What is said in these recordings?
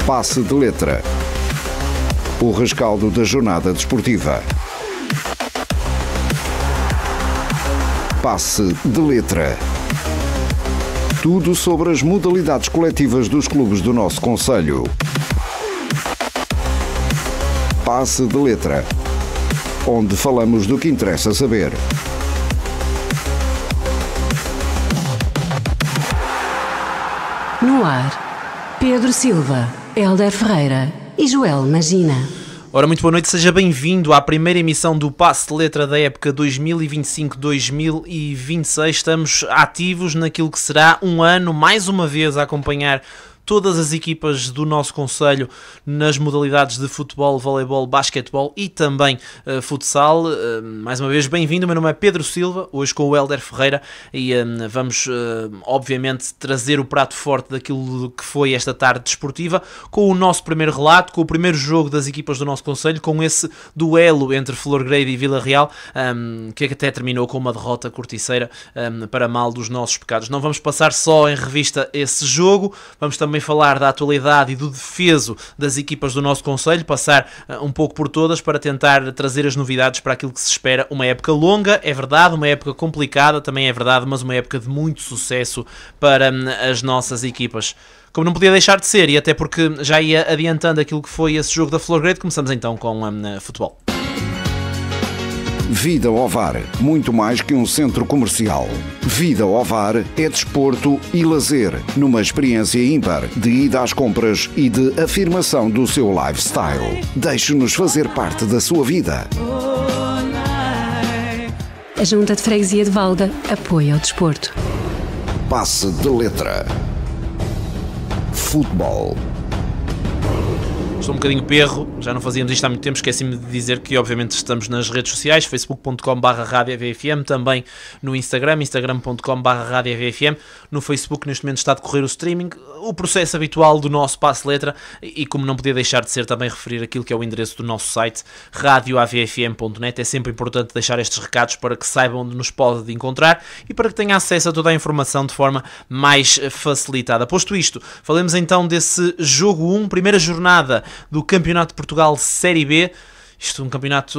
Passe de Letra. O rescaldo da jornada desportiva. Passe de Letra. Tudo sobre as modalidades coletivas dos clubes do nosso concelho. Passe de Letra, onde falamos do que interessa saber. No ar, Pedro Silva, Hélder Ferreira e Joel Magina. Ora, muito boa noite, seja bem-vindo à primeira emissão do Passe de Letra da época 2025-2026. Estamos ativos naquilo que será um ano, mais uma vez, a acompanhar todas as equipas do nosso concelho nas modalidades de futebol, voleibol, basquetebol e também futsal. Mais uma vez, bem-vindo, o meu nome é Pedro Silva, hoje com o Hélder Ferreira e vamos, obviamente, trazer o prato forte daquilo que foi esta tarde desportiva, com o nosso primeiro relato, com o primeiro jogo das equipas do nosso concelho, com esse duelo entre Florgrade e Vila Real, que até terminou com uma derrota corticeira para mal dos nossos pecados. Não vamos passar só em revista esse jogo, vamos também falar da atualidade e do defeso das equipas do nosso concelho, passar um pouco por todas para tentar trazer as novidades para aquilo que se espera. Uma época longa, é verdade, uma época complicada, também é verdade, mas uma época de muito sucesso para as nossas equipas. Como não podia deixar de ser, e até porque já ia adiantando aquilo que foi esse jogo da Florgrade, começamos então com futebol. Vida Ovar, muito mais que um centro comercial. Vida Ovar é desporto e lazer, numa experiência ímpar de ida às compras e de afirmação do seu lifestyle. Deixe-nos fazer parte da sua vida. A Junta de Freguesia de Valga apoia o desporto. Passe de Letra. Futebol. Estou um bocadinho perro, já não fazíamos isto há muito tempo, esqueci-me de dizer que obviamente estamos nas redes sociais, facebook.com/radioavfm, também no Instagram, instagram.com/radioavfm, no Facebook neste momento está a decorrer o streaming, o processo habitual do nosso Passe Letra e como não podia deixar de ser também referir aquilo que é o endereço do nosso site, radioavfm.net, é sempre importante deixar estes recados para que saibam onde nos pode encontrar e para que tenha acesso a toda a informação de forma mais facilitada. Posto isto, falemos então desse jogo 1, primeira jornada do Campeonato de Portugal Série B. Isto é um campeonato,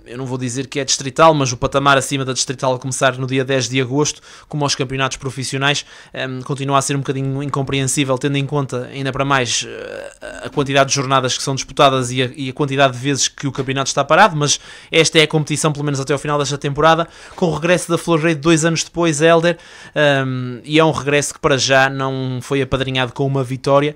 eu não vou dizer que é distrital, mas o patamar acima da distrital a começar no dia 10 de agosto, como aos campeonatos profissionais, continua a ser um bocadinho incompreensível, tendo em conta, ainda para mais, a quantidade de jornadas que são disputadas e a quantidade de vezes que o campeonato está parado, mas esta é a competição, pelo menos até ao final desta temporada, com o regresso da Florgrade 2 anos depois, Hélder, e é um regresso que para já não foi apadrinhado com uma vitória.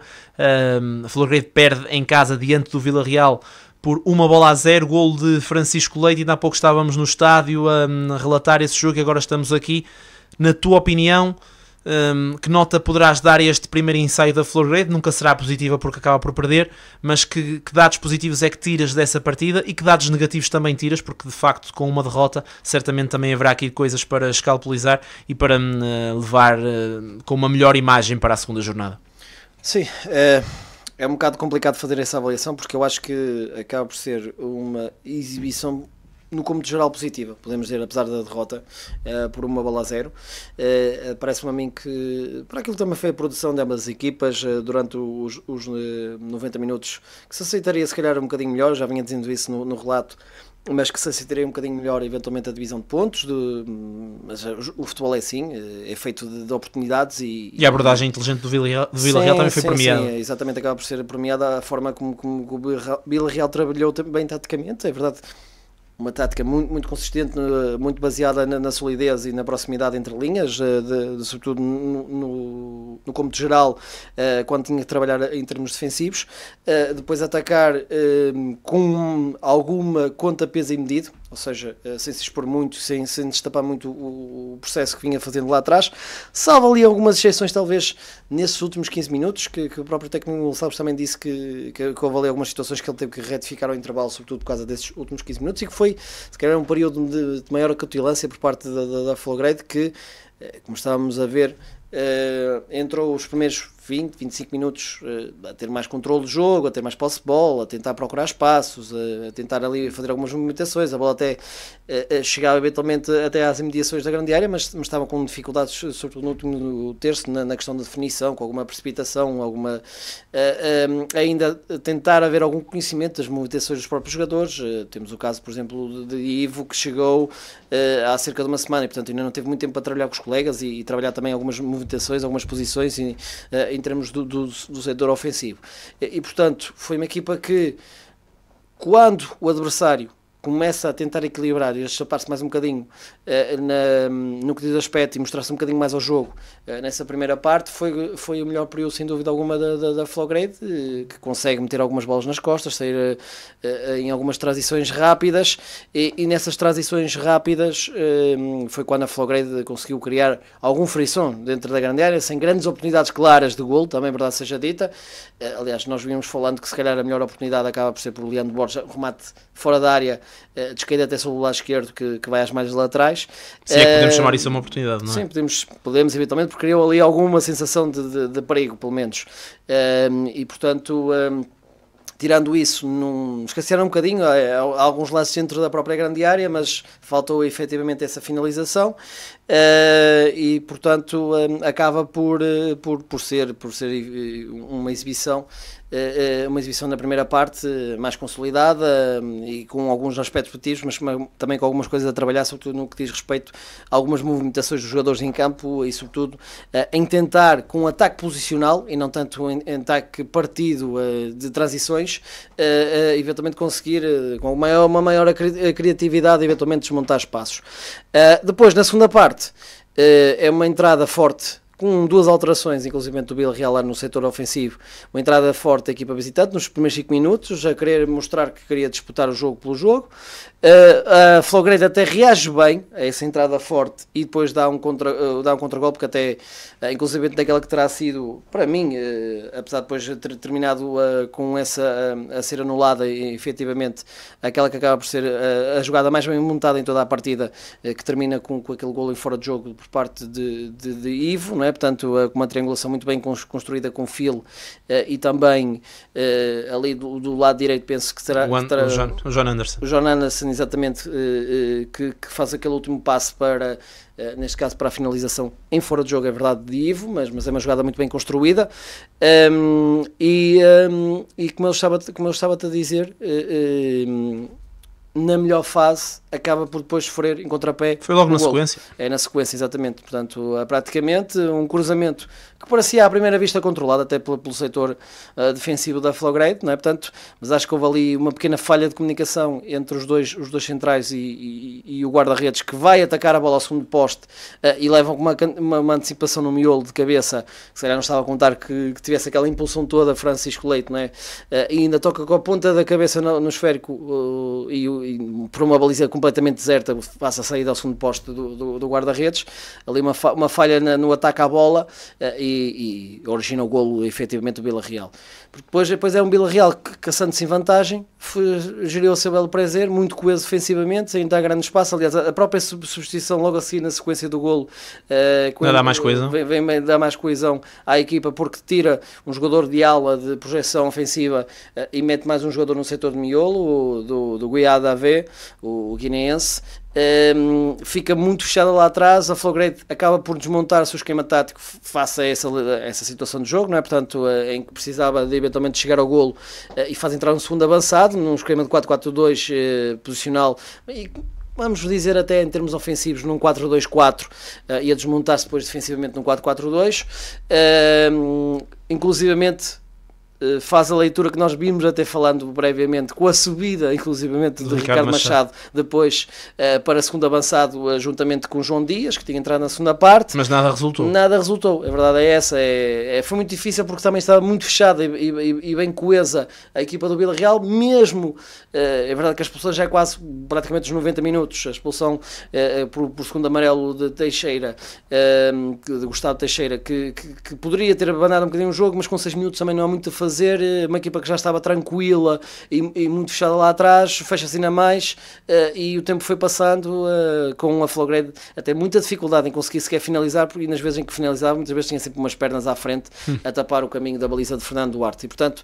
A Florgrade perde em casa diante do Vila Real por 1-0, golo de Francisco Leite, ainda há pouco estávamos no estádio a relatar esse jogo e agora estamos aqui. Na tua opinião, que nota poderás dar a este primeiro ensaio da Florgrade? Nunca será positiva porque acaba por perder, mas que dados positivos é que tiras dessa partida e que dados negativos também tiras, porque de facto com uma derrota certamente também haverá aqui coisas para escalpelizar e para levar com uma melhor imagem para a segunda jornada. Sim, é um bocado complicado fazer essa avaliação porque eu acho que acaba por ser uma exibição no cômputo geral positiva, podemos dizer, apesar da derrota por 1-0. Parece-me a mim que, para aquilo também foi a produção de ambas as equipas durante os 90 minutos, que se aceitaria se calhar um bocadinho melhor, já vinha dizendo isso no relato, mas que se aceitaria um bocadinho melhor eventualmente a divisão de pontos, mas o futebol é assim, é feito de oportunidades e a abordagem inteligente do Vila Real também foi premiada. Sim, exatamente, acaba por ser premiada a forma como o Vila Real trabalhou bem taticamente, é verdade. Uma tática muito consistente, muito baseada na solidez e na proximidade entre linhas, sobretudo no cômputo geral, quando tinha que trabalhar em termos defensivos. Depois atacar com alguma conta, peso e medido, ou seja, sem se expor muito, sem destapar muito o processo que vinha fazendo lá atrás. Salvo ali algumas exceções, talvez, nesses últimos 15 minutos, que o próprio técnico Gonçalves também disse que houve ali algumas situações que ele teve que retificar ao intervalo, sobretudo por causa desses últimos 15 minutos, e que foi, se calhar, um período de maior acutilância por parte da Florgrade, que, como estávamos a ver, entrou os primeiros 20, 25 minutos a ter mais controle do jogo, a ter mais posse de bola, a tentar procurar espaços, a tentar ali fazer algumas movimentações, a bola até chegava eventualmente até às imediações da grande área, mas estavam com dificuldades, sobretudo no último terço, na questão da definição, com alguma precipitação, ainda tentar haver algum conhecimento das movimentações dos próprios jogadores. Temos o caso, por exemplo, de Ivo, que chegou há cerca de uma semana e, portanto, ainda não teve muito tempo para trabalhar com os colegas e trabalhar também algumas movimentações, algumas posições em termos do setor ofensivo. E, portanto, foi uma equipa que, quando o adversário começa a tentar equilibrar e a chapar-se mais um bocadinho no que diz aspecto e mostrar-se um bocadinho mais ao jogo nessa primeira parte, foi o melhor período sem dúvida alguma da Flowgrade, que consegue meter algumas bolas nas costas, sair em algumas transições rápidas e nessas transições rápidas foi quando a Flowgrade conseguiu criar algum frição dentro da grande área, sem grandes oportunidades claras de golo, também verdade seja dita. Aliás, nós vínhamos falando que se calhar a melhor oportunidade acaba por ser por Leandro Borges, remate fora da área, descaída até sobre o lado esquerdo, que vai às margens laterais. Se é que podemos chamar isso uma oportunidade, não é? Sim, podemos eventualmente, porque criou ali alguma sensação de perigo, pelo menos. E portanto, tirando isso, esqueceram um bocadinho, há alguns lances dentro da própria grande área, mas faltou efetivamente essa finalização. E portanto acaba por ser uma exibição na primeira parte mais consolidada e com alguns aspectos positivos, mas também com algumas coisas a trabalhar, sobretudo no que diz respeito a algumas movimentações dos jogadores em campo e sobretudo em tentar, com um ataque posicional e não tanto em ataque partido de transições, eventualmente conseguir com uma maior criatividade eventualmente desmontar espaços. Depois, na segunda parte, é uma entrada forte, com duas alterações, inclusive do Villarreal lá no setor ofensivo, uma entrada forte da equipa visitante nos primeiros 5 minutos, a querer mostrar que queria disputar o jogo pelo jogo. A Flowgrade até reage bem a essa entrada forte e depois dá um contragolpe que até, inclusive daquela que terá sido, para mim, apesar de depois ter terminado com essa a ser anulada, e, efetivamente, aquela que acaba por ser a jogada mais bem montada em toda a partida, que termina com aquele golo em fora de jogo por parte de Ivo, não é? Portanto, com uma triangulação muito bem construída com Phil e também ali do lado direito, penso que será o John Anderson. O John Anderson, exatamente, que faz aquele último passo para, neste caso, para a finalização em fora de jogo, é verdade, de Ivo, mas é uma jogada muito bem construída. E como eu estava a dizer, na melhor fase acaba por depois sofrer em contrapé. Foi logo na sequência. É na sequência, exatamente. Portanto, praticamente um cruzamento que parecia à primeira vista controlado até pelo setor defensivo da Flowgrade, não é? Portanto, mas acho que houve ali uma pequena falha de comunicação entre os dois centrais e o guarda-redes, que vai atacar a bola ao segundo poste e leva uma antecipação no miolo de cabeça, que se calhar não estava a contar que tivesse aquela impulsão toda Francisco Leite, não é? E ainda toca com a ponta da cabeça no esférico e por uma baliza completamente deserta, passa a saída ao segundo poste do guarda-redes, ali uma falha no ataque à bola e origina o golo efetivamente do Villarreal. Depois é um Villarreal que, caçando-se em vantagem, geriu o seu belo prazer, muito coeso defensivamente, sem dar grande espaço. Aliás, a própria substituição logo assim na sequência do golo dá mais coesão. Vem dar mais coesão à equipa, porque tira um jogador de ala de projeção ofensiva e mete mais um jogador no setor de miolo, do Guiada AV, o guineense. Fica muito fechada lá atrás. A Flowgrade acaba por desmontar o seu esquema tático face a essa situação de jogo, não é? Portanto, em que precisava de eventualmente chegar ao golo, e faz entrar um segundo avançado num esquema de 4-4-2 posicional, e vamos dizer até em termos ofensivos num 4-2-4, e a desmontar-se depois defensivamente num 4-4-2, inclusivamente faz a leitura que nós vimos até falando brevemente, com a subida inclusivamente de Ricardo Machado depois para segundo avançado, juntamente com João Dias, que tinha entrado na segunda parte, mas nada resultou. A verdade é essa. Foi muito difícil porque também estava muito fechada e bem coesa a equipa do Villarreal, mesmo é verdade que a expulsão já é quase praticamente os 90 minutos, a expulsão por segundo amarelo de Teixeira, de Gustavo Teixeira, que poderia ter abandonado um bocadinho o jogo, mas com 6 minutos também não há muito a fazer fazer, uma equipa que já estava tranquila e muito fechada lá atrás, fecha-se ainda mais, e o tempo foi passando, com a Flowgrade até muita dificuldade em conseguir sequer finalizar, porque nas vezes em que finalizava, muitas vezes tinha sempre umas pernas à frente a tapar o caminho da baliza de Fernando Duarte, e portanto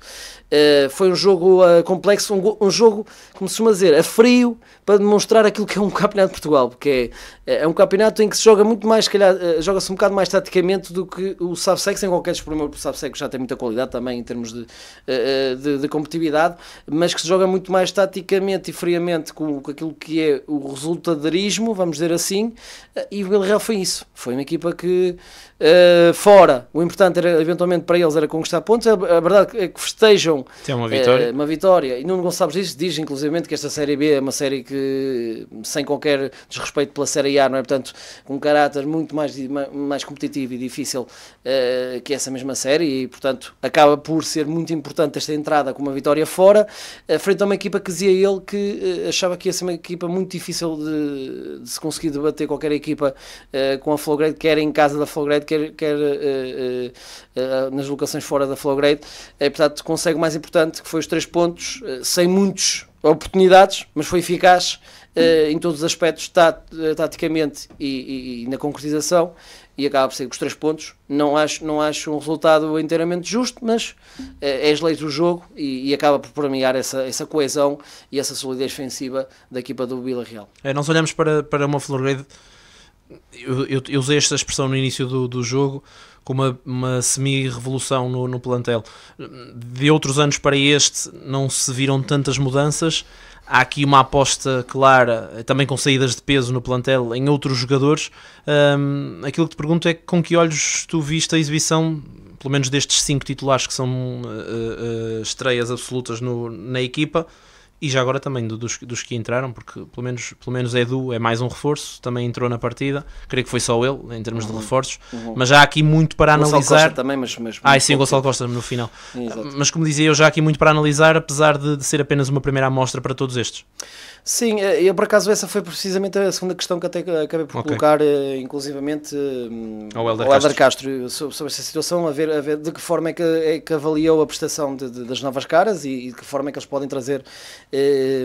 foi um jogo complexo, um jogo, como se costuma dizer, a frio, para demonstrar aquilo que é um campeonato de Portugal, porque é um campeonato em que se joga muito mais, se calhar, joga-se um bocado mais taticamente do que o Savsec, sem qualquer desprimor, porque o Savsec já tem muita qualidade também em termos de competitividade, mas que se joga muito mais taticamente e friamente com aquilo que é o resultadorismo, vamos dizer assim, e o Vila Real foi isso, foi uma equipa que fora, o importante era, eventualmente para eles era conquistar pontos, a verdade é que festejam uma vitória, e Nuno Gonçalves diz inclusivamente que esta Série B é uma série que, sem qualquer desrespeito pela Série A, não é? Portanto, com um caráter muito mais competitivo e difícil que essa mesma série, e portanto acaba por ser muito importante esta entrada com uma vitória fora, frente a uma equipa que dizia ele que achava que ia ser uma equipa muito difícil de se conseguir debater qualquer equipa com a Flowgrade, quer em casa da Flowgrade, quer nas locações fora da Flowgrade, portanto consegue o mais importante, que foi os 3 pontos, sem muitas oportunidades, mas foi eficaz em todos os aspectos, taticamente e na concretização, e acaba por ser com os 3 pontos. Não acho um resultado inteiramente justo, mas é as leis do jogo e acaba por premiar essa coesão e essa solidez defensiva da equipa do Vila Real. Nós olhamos para uma Flowgrade, eu usei esta expressão no início do jogo, com uma semi-revolução no plantel. De outros anos para este não se viram tantas mudanças. Há aqui uma aposta clara, também com saídas de peso no plantel, em outros jogadores. Aquilo que te pergunto é com que olhos tu viste a exibição, pelo menos destes 5 titulares que são estreias absolutas na equipa, e já agora também dos que entraram, porque pelo menos Edu é mais um reforço, também entrou na partida, creio que foi só ele em termos de reforços, mas já há aqui muito para analisar. Gonçalo Costa também, mas sim, Gonçalo Costa no final. Exato. Mas como dizia eu, já há aqui muito para analisar, apesar de ser apenas uma primeira amostra para todos estes. Sim, eu por acaso essa foi precisamente a segunda questão que até acabei por colocar, inclusivamente ao Hélder Castro, sobre essa situação, a ver de que forma é que avaliou a prestação das novas caras e de que forma é que eles podem trazer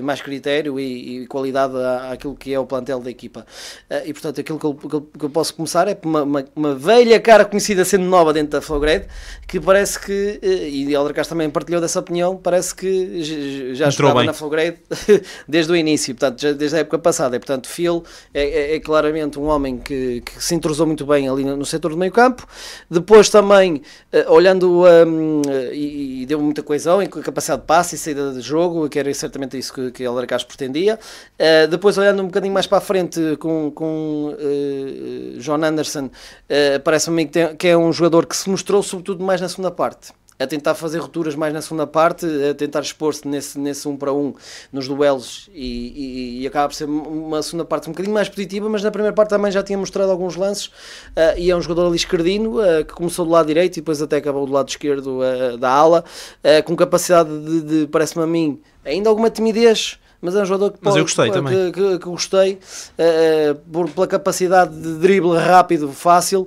mais critério e qualidade àquilo que é o plantel da equipa. E portanto, aquilo que eu posso começar é uma velha cara conhecida sendo nova dentro da Flowgrade, que parece que, e Hélder Castro também partilhou dessa opinião, parece que já estava na Flowgrade desde o início. Portanto, já desde a época passada, portanto, Phil é claramente um homem que se entrosou muito bem ali no setor do meio campo, depois também olhando e deu muita coesão em capacidade de passe e saída de jogo, que era certamente isso que Hélder Castro pretendia. Depois olhando um bocadinho mais para a frente com John Anderson, parece-me que é um jogador que se mostrou sobretudo mais na segunda parte, a tentar fazer rupturas mais na segunda parte, a tentar expor-se nesse 1 para 1 nos duelos e acaba por ser uma segunda parte um bocadinho mais positiva, mas na primeira parte também já tinha mostrado alguns lances, e é um jogador ali esquerdino, que começou do lado direito e depois até acabou do lado esquerdo da ala, com capacidade de parece-me a mim, ainda alguma timidez, mas é um jogador que eu gostei também. Que gostei, pela capacidade de drible rápido, fácil,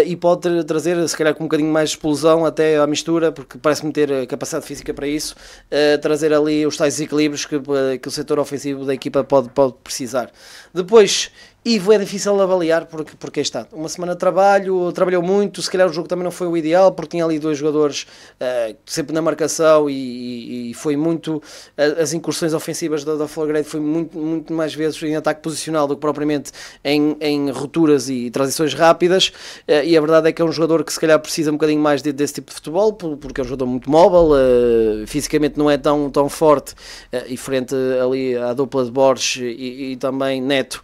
e pode trazer, se calhar com um bocadinho mais de explosão até à mistura, porque parece-me ter a capacidade física para isso, trazer ali os tais equilíbrios que o setor ofensivo da equipa pode precisar. Depois, Ivo é difícil avaliar porque está uma semana de trabalho, trabalhou muito, se calhar o jogo também não foi o ideal, porque tinha ali 2 jogadores sempre na marcação e foi muito, as incursões ofensivas da Flowgrade foi muito mais vezes em ataque posicional do que propriamente em rupturas e transições rápidas, e a verdade é que é um jogador que se calhar precisa um bocadinho mais desse tipo de futebol, porque é um jogador muito móvel, fisicamente não é tão forte, e frente ali à dupla de Borges e também Neto,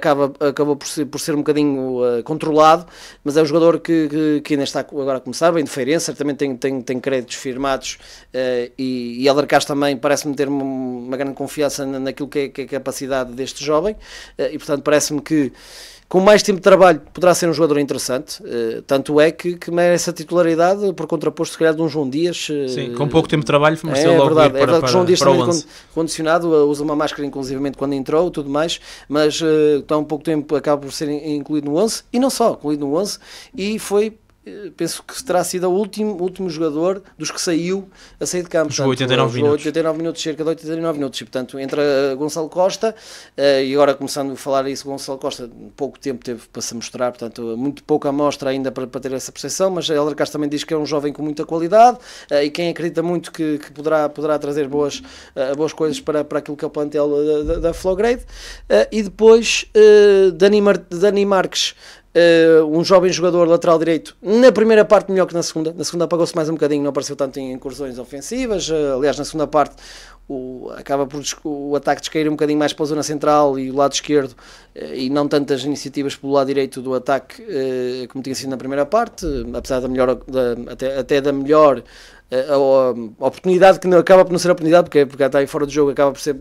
acabou por ser um bocadinho controlado, mas é um jogador que ainda está agora a começar, bem de Feirense, certamente tem créditos firmados, e Hélder Castro também parece-me ter uma grande confiança naquilo que é a capacidade deste jovem, e portanto parece-me que com mais tempo de trabalho poderá ser um jogador interessante, tanto é que merece a titularidade por contraposto se calhar de um João Dias. Sim, com pouco tempo de trabalho mereceu logo ir para João Dias para o também 11. Condicionado, usa uma máscara inclusivamente quando entrou, tudo mais, mas tão pouco tempo acaba por ser incluído no 11, e não só, incluído no 11, e foi penso que terá sido o último jogador dos que saiu a sair de campo. Jogou 89 minutos. 89 minutos, cerca de 89 minutos. E, portanto, entra Gonçalo Costa, e agora começando a falar isso, Gonçalo Costa, pouco tempo teve para se mostrar, portanto, muito pouca amostra ainda para ter essa percepção, mas Hélder Castro também diz que é um jovem com muita qualidade, e quem acredita muito que poderá trazer boas coisas para aquilo que é o plantel da Flowgrade. E depois, Dani Marques, um jovem jogador lateral direito, na primeira parte melhor que na segunda apagou-se mais um bocadinho, não apareceu tanto em incursões ofensivas, aliás na segunda parte acaba por o ataque descair um bocadinho mais para a zona central e o lado esquerdo, e não tantas iniciativas pelo lado direito do ataque como tinha sido na primeira parte, apesar da melhor, até da melhor a oportunidade, que não acaba por não ser oportunidade, porque está aí fora do jogo, acaba por ser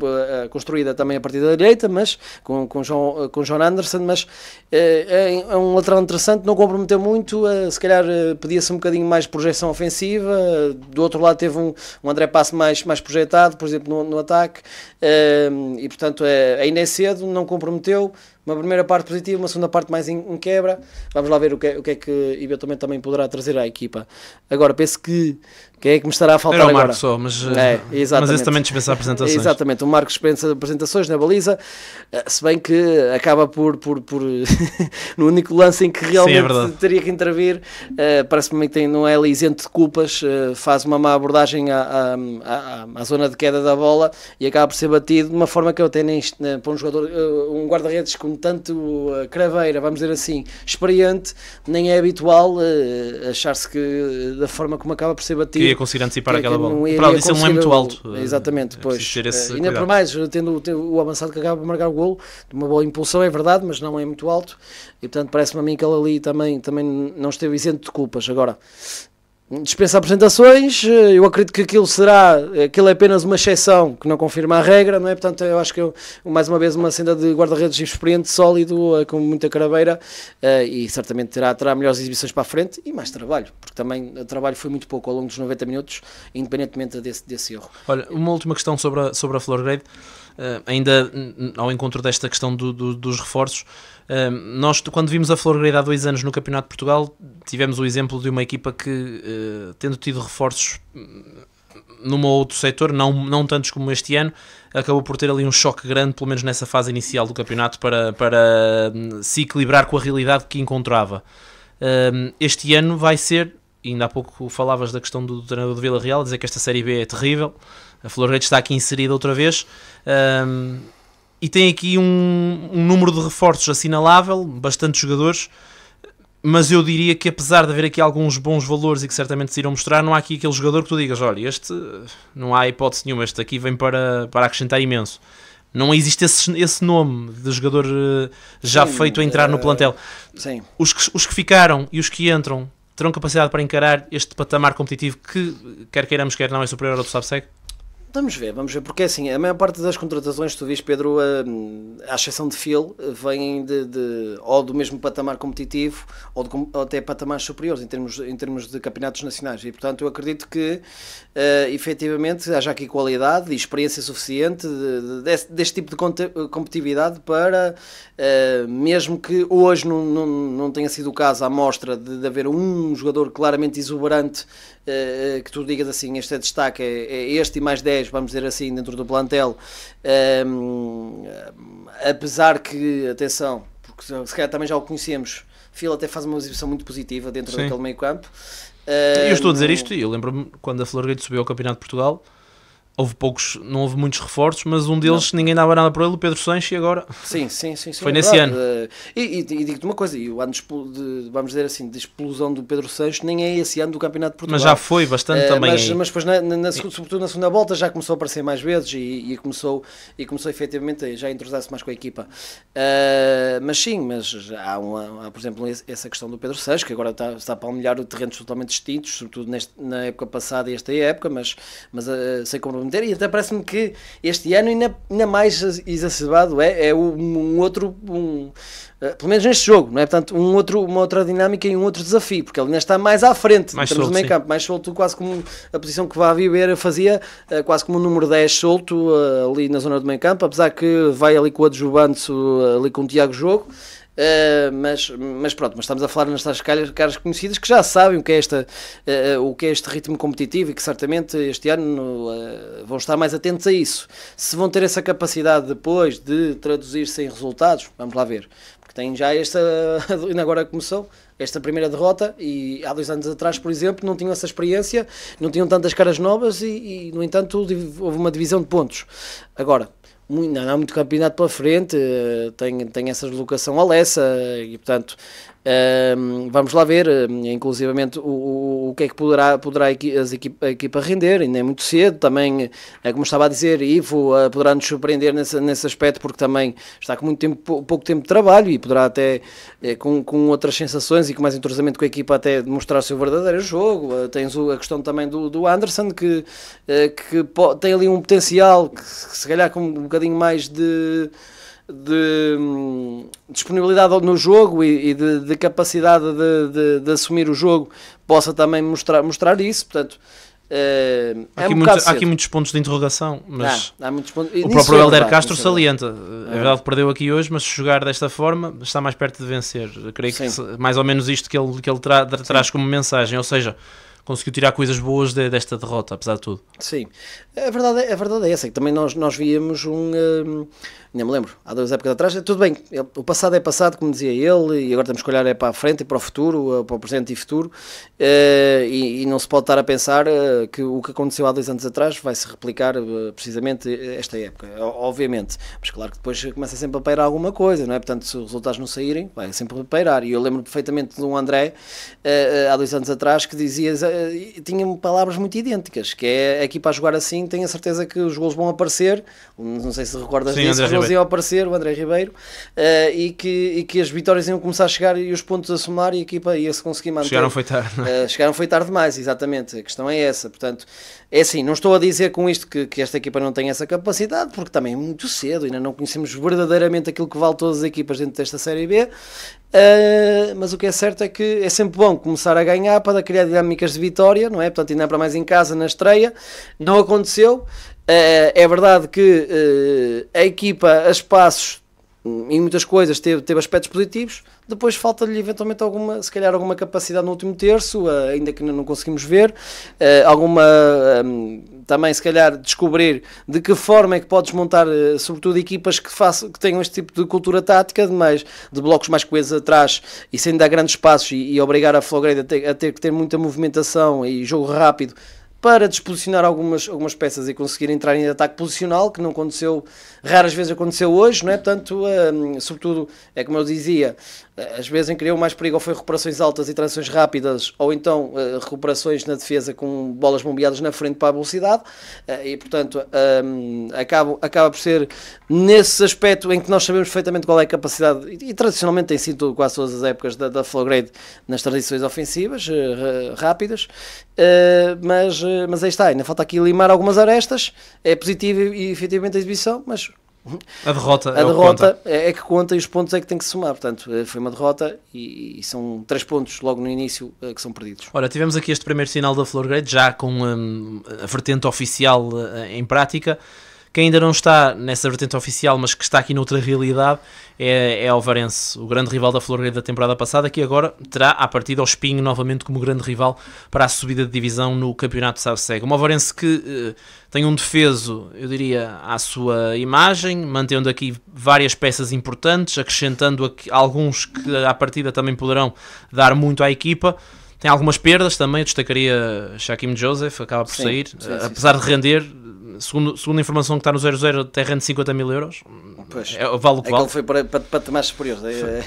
construída também a partir da direita, mas com John Anderson, mas é um lateral interessante, não comprometeu muito, se calhar pedia-se um bocadinho mais projeção ofensiva. Do outro lado teve um André Passe mais projetado, por exemplo, no ataque, e portanto ainda é cedo, não comprometeu. Uma primeira parte positiva, uma segunda parte mais em quebra. Vamos lá ver o que é que eventualmente também poderá trazer à equipa. Agora, penso que quem é que me estará a faltar agora? Era o Marcos só, mas esse também dispensa apresentações. Exatamente, o Marcos dispensa apresentações na baliza, se bem que acaba por no único lance em que realmente teria que intervir, parece-me que não é ali isento de culpas, faz uma má abordagem à zona de queda da bola e acaba por ser batido de uma forma que eu até nem para um jogador, um guarda-redes com tanto craveira, vamos dizer assim, experiente, nem é habitual achar-se que da forma como acaba por ser batido. Queria conseguir antecipar aquela bola. Para isso ele não é muito alto. Exatamente, pois. Ainda por mais, tendo o avançado que acaba por marcar o golo, de uma boa impulsão, é verdade, mas não é muito alto. E portanto parece-me a mim que ele ali também não esteve isento de culpas. Agora, dispensa apresentações, eu acredito que aquilo é apenas uma exceção que não confirma a regra, não é? Portanto, eu acho que mais uma vez uma senda de guarda-redes experiente, sólido, com muita caraveira, e certamente terá melhores exibições para a frente e mais trabalho, porque também o trabalho foi muito pouco ao longo dos 90 minutos, independentemente desse erro. Olha, uma última questão sobre a Flowgrade, ainda ao encontro desta questão dos reforços. Nós, quando vimos a Flowgrade há 2 anos no Campeonato de Portugal, tivemos o exemplo de uma equipa que, tendo tido reforços num outro setor, não tantos como este ano, acabou por ter ali um choque grande, pelo menos nessa fase inicial do campeonato, para se equilibrar com a realidade que encontrava. Este ano vai ser, ainda há pouco falavas da questão do treinador de Vila Real, dizer que esta Série B é terrível, a Flowgrade está aqui inserida outra vez, e tem aqui um número de reforços assinalável, bastantes jogadores, mas eu diria que apesar de haver aqui alguns bons valores e que certamente se irão mostrar, não há aqui aquele jogador que tu digas, olha, este não há hipótese nenhuma, este aqui vem para acrescentar imenso. Não existe esse nome de jogador já feito a entrar no plantel. Sim. Os que ficaram e os que entram terão capacidade para encarar este patamar competitivo que, quer queiramos, quer não, é superior ao do SABSEG? Vamos ver, porque assim, a maior parte das contratações, tu vês, Pedro, à exceção de Phil, vêm ou do mesmo patamar competitivo ou até patamares superiores em termos de campeonatos nacionais, e portanto eu acredito que efetivamente haja aqui qualidade e experiência suficiente deste tipo de competitividade para, mesmo que hoje não tenha sido o caso à mostra de haver um jogador claramente exuberante, que tu digas assim, este é destaque, é este e mais 10, vamos dizer assim, dentro do plantel, apesar que, atenção, porque se calhar também já o conhecemos, Phil até faz uma exibição muito positiva dentro daquele meio campo. Eu estou a dizer isto e eu lembro-me quando a Flowgrade subiu ao Campeonato de Portugal, não houve muitos reforços, mas um deles ninguém dava nada por ele, o Pedro Sanches, e agora sim, foi nesse ano. E digo-te uma coisa, e o ano vamos dizer assim, de explosão do Pedro Sanches nem é esse ano do Campeonato de Portugal. Mas já foi bastante também. Mas depois, sobretudo na segunda volta, já começou a aparecer mais vezes e começou efetivamente já a entrosar-se mais com a equipa. Mas sim, há por exemplo essa questão do Pedro Sanches, que agora está a palmilhar terrenos totalmente distintos, sobretudo na época passada e esta época, mas sei como e até parece-me que este ano ainda mais exacerbado é um outro, pelo menos neste jogo, não é? Portanto, uma outra dinâmica e um outro desafio, porque ele ainda está mais à frente, mais solto, do meio campo, mais solto, quase como a posição que Vá Viver fazia, quase como o número 10 solto ali na zona do meio campo, apesar que vai ali com o adjuvante, ali com o Tiago Jogo. Mas pronto, mas estamos a falar nas tais caras conhecidas que já sabem o que é este ritmo competitivo e que certamente este ano vão estar mais atentos a isso. Se vão ter essa capacidade depois de traduzir-se em resultados, vamos lá ver. Porque tem já ainda agora começou, esta primeira derrota, e há 2 anos atrás, por exemplo, não tinham essa experiência, não tinham tantas caras novas e no entanto, houve uma divisão de pontos. Agora, não há muito campeonato pela frente, tem essa deslocação à Lessa e, portanto, vamos lá ver, inclusivamente, o que é que poderá a equipa render. Ainda é muito cedo, também, como estava a dizer, Ivo poderá nos surpreender nesse aspecto, porque também está com pouco tempo de trabalho e poderá até, com outras sensações e com mais entrosamento com a equipa, até demonstrar o seu verdadeiro jogo. Tens a questão também do Anderson, que tem ali um potencial, que se calhar com um bocadinho mais de disponibilidade no jogo e de capacidade de assumir o jogo, possa também mostrar isso. Portanto, há aqui muitos pontos de interrogação, mas há muitos pontos. O próprio Hélder Castro salienta. É verdade que perdeu aqui hoje, mas se jogar desta forma está mais perto de vencer. Eu creio que mais ou menos isto que ele traz como mensagem, ou seja, conseguiu tirar coisas boas desta derrota, apesar de tudo. Sim, a verdade é essa, que também nós víamos nem me lembro, há 2 épocas atrás, tudo bem, o passado é passado, como dizia ele, e agora temos que olhar para a frente e para o futuro, para o presente e futuro, e não se pode estar a pensar que o que aconteceu há 2 anos atrás vai se replicar precisamente esta época, obviamente, mas claro que depois começa sempre a pairar alguma coisa, não é? Portanto, se os resultados não saírem, vai sempre pairar, e eu lembro perfeitamente de um André, há 2 anos atrás, que dizia, tinha palavras muito idênticas, que é a equipa a jogar assim, tenho a certeza que os golos vão aparecer, não sei se recordas disso, os golos iam aparecer, o André Ribeiro, e que as vitórias iam começar a chegar e os pontos a somar e a equipa ia-se conseguir manter. Chegaram foi tarde. Chegaram foi tarde demais, exatamente, a questão é essa. Portanto, é assim, não estou a dizer com isto que esta equipa não tem essa capacidade, porque também é muito cedo, ainda não conhecemos verdadeiramente aquilo que vale todas as equipas dentro desta Série B, mas o que é certo é que é sempre bom começar a ganhar para criar dinâmicas de vitória, não é? Portanto, ainda para mais em casa, na estreia, não aconteceu. É verdade que a equipa, a espaços, em muitas coisas teve aspectos positivos, depois falta-lhe eventualmente se calhar alguma capacidade no último terço, ainda que não conseguimos ver, também se calhar descobrir de que forma é que podes montar, sobretudo equipas que tenham este tipo de cultura tática, de blocos mais coesos atrás e sem dar grandes passos e obrigar a Florgrade a ter que ter muita movimentação e jogo rápido, para disposicionar algumas peças e conseguir entrar em ataque posicional, que não aconteceu, raras vezes aconteceu hoje, não é? Portanto, sobretudo, é como eu dizia, às vezes em que criou mais perigo ou foi recuperações altas e transições rápidas, ou então recuperações na defesa com bolas bombeadas na frente para a velocidade, e portanto acaba por ser nesse aspecto em que nós sabemos perfeitamente qual é a capacidade, e tradicionalmente tem sido quase todas as épocas da Florgrade nas transições ofensivas rápidas, mas aí está, ainda falta aqui limar algumas arestas. É positivo e efetivamente a exibição, mas a derrota é que conta e os pontos é que tem que somar. Portanto, foi uma derrota e são 3 pontos logo no início que são perdidos. Ora, tivemos aqui este primeiro sinal da Florgrade, já com a vertente oficial em prática. Quem ainda não está nessa vertente oficial, mas que está aqui noutra realidade, é Ovarense, o grande rival da Florgrade da temporada passada, que agora terá, à partida, o Espinho novamente como grande rival para a subida de divisão no campeonato de SAVSEG. Uma Ovarense que tem um defeso, eu diria, à sua imagem, mantendo aqui várias peças importantes, acrescentando aqui alguns que à partida também poderão dar muito à equipa. Tem algumas perdas também, eu destacaria Shaquem Joseph, acaba por sair, apesar de render, segundo a informação que está no 0-0, até rende 50 mil euros. Pois, vale o que vale. Ele foi para mais superiores.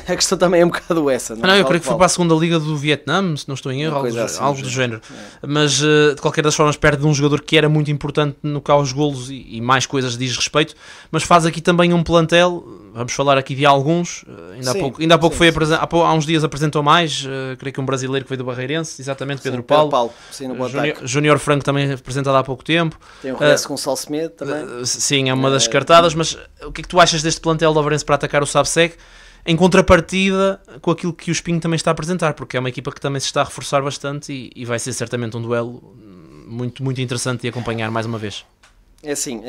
A questão também é um bocado essa. Não, eu creio que foi para a segunda liga do Vietnã, se não estou em erro, algo do género. Mas, de qualquer das formas, perde de um jogador que era muito importante no que aos golos e mais coisas diz respeito, mas faz aqui também um plantel, vamos falar aqui de alguns, ainda há pouco foi há uns dias apresentou mais, creio que um brasileiro que veio do Barreirense, exatamente, Pedro Paulo. Sim, Júnior Franco também apresentado há pouco tempo. Tem o regresso com o Salsemedo também. Sim, é uma das descartadas, mas o que é que tu achas deste plantel do Ovarense para atacar o SAVSEG, em contrapartida com aquilo que o Espinho também está a apresentar, porque é uma equipa que também se está a reforçar bastante e vai ser certamente um duelo muito, muito interessante de acompanhar mais uma vez. É assim,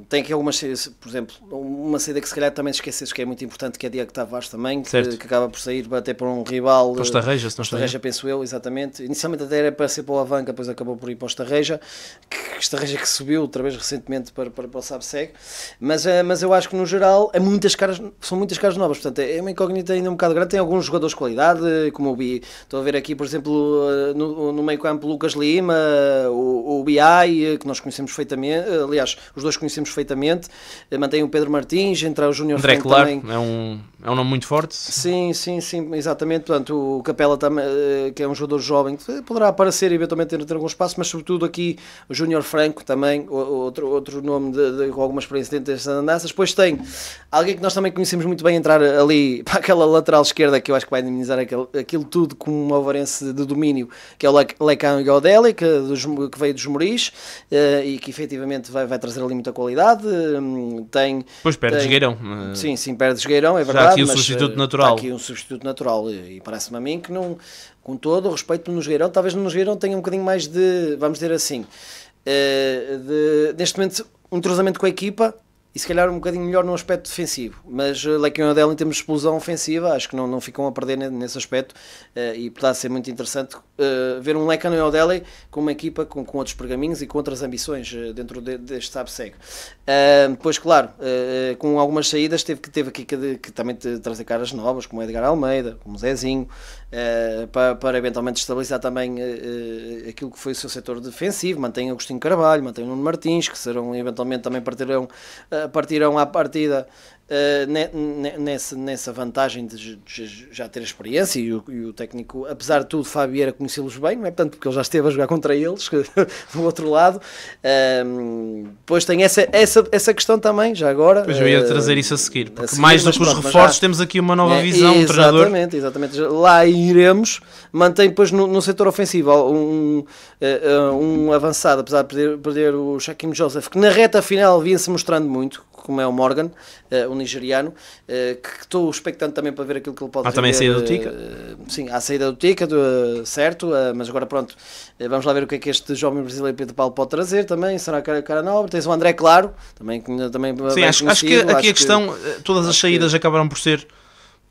tem aqui algumas, por exemplo, uma saída que se calhar também esqueces que é muito importante, que é Diego Tavares também, que acaba por sair até por um rival. Para o Estarreja, se não estou Estarreja, penso eu, exatamente. Inicialmente até era para ser para o Avanca, depois acabou por ir para o Estarreja, que subiu outra vez recentemente para o Sabseg, mas eu acho que no geral são muitas caras novas, portanto é uma incógnita ainda um bocado grande. Tem alguns jogadores de qualidade, como eu vi, estou a ver aqui, por exemplo, no meio campo Lucas Lima, o BI, que nós conhecemos perfeitamente, aliás, os dois conhecemos perfeitamente, mantém o Pedro Martins, entra o Júnior André Claro, também. É um nome muito forte. Sim, exatamente, portanto o Capela também, que é um jogador jovem, poderá aparecer e eventualmente ter algum espaço, mas sobretudo aqui o Júnior Franco também, outro nome com alguma experiência dentro destas andanças. Depois tem alguém que nós também conhecemos muito bem entrar ali para aquela lateral esquerda, que eu acho que vai minimizar aquilo tudo com um alvarense de domínio, que é o Lecão Gaudeli, que veio dos Moris, e que efetivamente vai trazer ali muita qualidade. Depois perde Jogueirão. Sim, perde Jogueirão, é verdade. Já aqui o substituto natural. Está aqui um substituto natural, e parece-me a mim que não, com todo o respeito no Jogueirão, talvez no Jogueirão tenha um bocadinho mais de, vamos dizer assim, neste momento um entrosamento com a equipa, e se calhar um bocadinho melhor no aspecto defensivo, mas Lecão Adel em termos de explosão ofensiva, acho que não ficam a perder nesse aspecto, e poderá ser muito interessante ver um Lecão Adel com uma equipa com outros pergaminhos e com outras ambições dentro deste Sabseg. Depois, claro, com algumas saídas teve aqui que também trazer caras novas, como Edgar Almeida, como Zezinho, para eventualmente estabilizar também aquilo que foi o seu setor defensivo. Mantém Agostinho Carvalho, mantém Nuno Martins, que serão eventualmente também partirão à partida nessa vantagem de já ter experiência, e o técnico, apesar de tudo, Fábio Vieira, conhecê-los bem, não é? Portanto, porque ele já esteve a jogar contra eles do outro lado. Depois tem essa questão também, já agora. Pois eu ia trazer isso a seguir, porque mais do que os reforços temos aqui uma nova visão, um treinador. Exatamente, lá iremos. Mantém depois no setor ofensivo um avançado, apesar de perder o Shaquem Joseph, que na reta final vinha-se mostrando muito, como é o Morgan, o nigeriano, que estou expectante também para ver aquilo que ele pode fazer. Também a saída do Tika? Sim, há a saída do Tika, certo, mas agora pronto, vamos lá ver o que é que este jovem brasileiro Pedro Paulo pode trazer também. Será cara nobre? Tens o André Claro, também sim, acho que aqui a questão, todas as saídas acabaram por ser,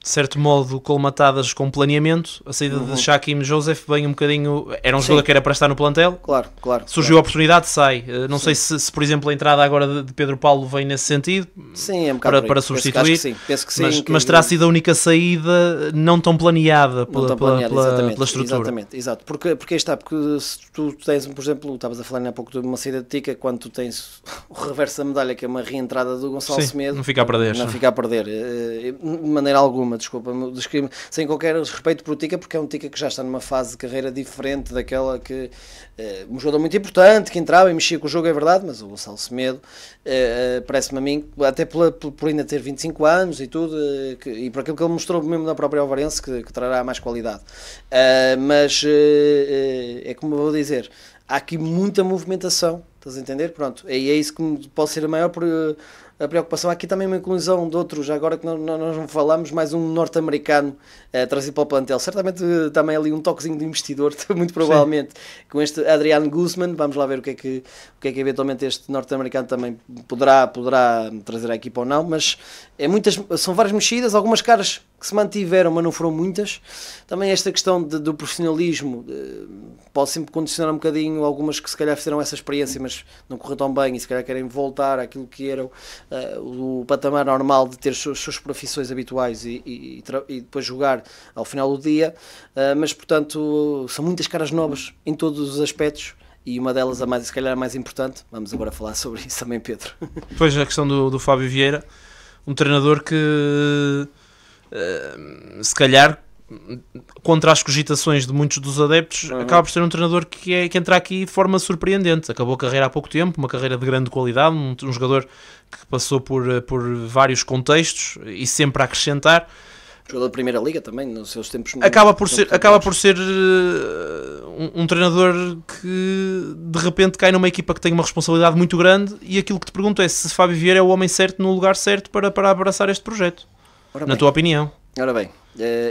de certo modo, colmatadas com planeamento. A saída de Shaquem Joseph vem um bocadinho... Era um jogador que era para estar no plantel. Claro. Surgiu a oportunidade, sai. Não sei se, por exemplo, a entrada agora de Pedro Paulo vem nesse sentido. Sim, é um bocado para substituir. Penso que sim. Mas terá sido a única saída não tão planeada pela estrutura. Exatamente, exato. Porque está, porque se tu tens, por exemplo, estavas a falar há pouco de uma saída de Tica, quando tu tens o reverso da medalha, que é uma reentrada do Gonçalo Semedo. Não fica a perder. Não fica a perder. De maneira alguma. Desculpa, sem qualquer respeito por o Tica, porque é um Tica que já está numa fase de carreira diferente daquela que um jogador muito importante, que entrava e mexia com o jogo, é verdade, mas o Gonçalo Semedo parece-me a mim, até por ainda ter 25 anos e tudo, e por aquilo que ele mostrou mesmo na própria Alvarense, que trará mais qualidade, mas é como eu vou dizer, há aqui muita movimentação, estás a entender? Pronto, e é isso que pode ser a maior a preocupação. Há aqui também uma inclusão de outros, agora que nós não falamos, mais um norte-americano trazido para o plantel. Certamente também ali um toquezinho de investidor, muito provavelmente, com este Adriano Guzman. Vamos lá ver o que é que eventualmente este norte-americano também poderá trazer à equipa ou não, mas são várias mexidas, algumas caras que se mantiveram, mas não foram muitas. Também esta questão do profissionalismo pode sempre condicionar um bocadinho algumas que se calhar fizeram essa experiência, mas não correu tão bem e se calhar querem voltar àquilo que era o patamar normal de ter as suas profissões habituais e depois jogar ao final do dia, mas portanto são muitas caras novas em todos os aspectos. E uma delas, se calhar a mais importante, vamos agora falar sobre isso também, Pedro. Depois a questão do Fábio Vieira, um treinador que se calhar, contra as cogitações de muitos dos adeptos, acaba por ser um treinador que entra aqui de forma surpreendente. Acabou a carreira há pouco tempo, uma carreira de grande qualidade, um jogador que passou por vários contextos e sempre a acrescentar. Jogador da Primeira Liga também, nos seus tempos. Acaba por ser um treinador que de repente cai numa equipa que tem uma responsabilidade muito grande, e aquilo que te pergunto é se Fábio Vieira é o homem certo no lugar certo para abraçar este projeto. Na tua opinião. Ora bem,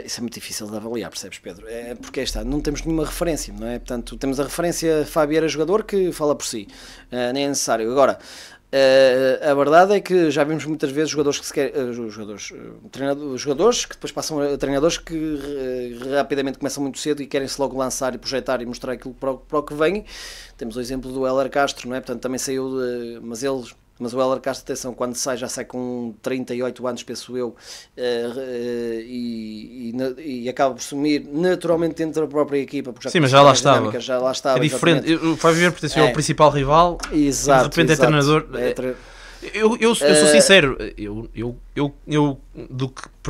Isso é muito difícil de avaliar, percebes, Pedro? Porque aí está, não temos nenhuma referência, não é? Portanto, temos a referência Fabio jogador que fala por si, nem é necessário. Agora, a verdade é que já vimos muitas vezes jogadores que jogadores que depois passam a treinadores que rapidamente começam muito cedo e querem-se logo lançar e projetar e mostrar aquilo para o que vem. Temos o exemplo do Heller Castro, não é? Portanto, também saiu, mas o Heller Castro, atenção, quando sai, já sai com 38 anos, penso eu, e acaba por sumir naturalmente dentro da própria equipa. Porque sim, mas já lá estava. Dinâmica, já lá estava. É diferente. O Fábio Vieira pertenceu ao principal rival, exato, e de repente é treinador. Eu sou sincero, eu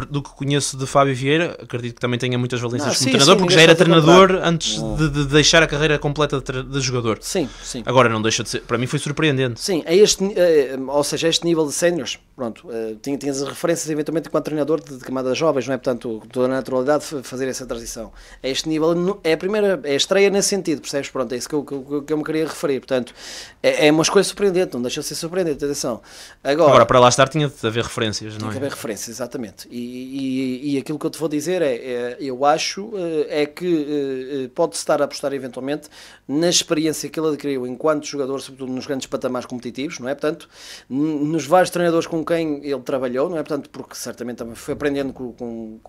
do que conheço de Fábio Vieira, acredito que também tenha muitas valências como treinador, porque já era treinador antes de deixar a carreira completa de jogador. Sim. Agora não deixa de ser, para mim foi surpreendente. Sim, ou seja, este nível de séniores, pronto, tinhas as referências eventualmente enquanto treinador de camadas jovens, não é? Portanto, toda a naturalidade de fazer essa transição. A este nível é a estreia nesse sentido, percebes? Pronto, é isso que eu me queria referir. Portanto, é uma escolha surpreendente, não deixa de ser surpreendente, atenção. Agora para lá estar tinha de haver referências, não é? Tinha de haver referências, exatamente. E aquilo que eu te vou dizer eu acho que pode-se estar a apostar eventualmente na experiência que ele adquiriu enquanto jogador, sobretudo nos grandes patamares competitivos, não é? Portanto, nos vários treinadores com quem ele trabalhou, não é? Portanto, porque certamente também foi aprendendo com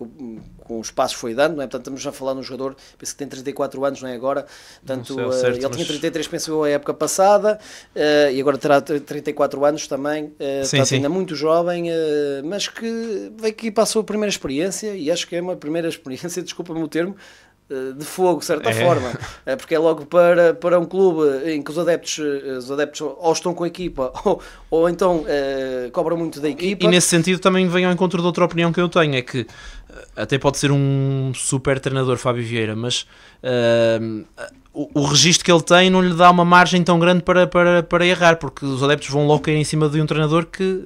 os passos que foi dando, não é? Portanto, estamos a falar num jogador, penso que tem 34 anos, não é agora? Portanto, certo, ele tinha 33, penso eu, a época passada, e agora terá 34 anos também, portanto, ainda muito jovem, mas que veio aqui para a sua primeira experiência, e acho que é uma primeira experiência, desculpa-me o termo, de fogo, de certa forma, porque é logo para um clube em que os adeptos ou estão com a equipa ou então cobram muito da equipa. E nesse sentido também venho ao encontro de outra opinião que eu tenho, é que até pode ser um super treinador Fábio Vieira, mas o registro que ele tem não lhe dá uma margem tão grande para errar, porque os adeptos vão logo cair em cima de um treinador que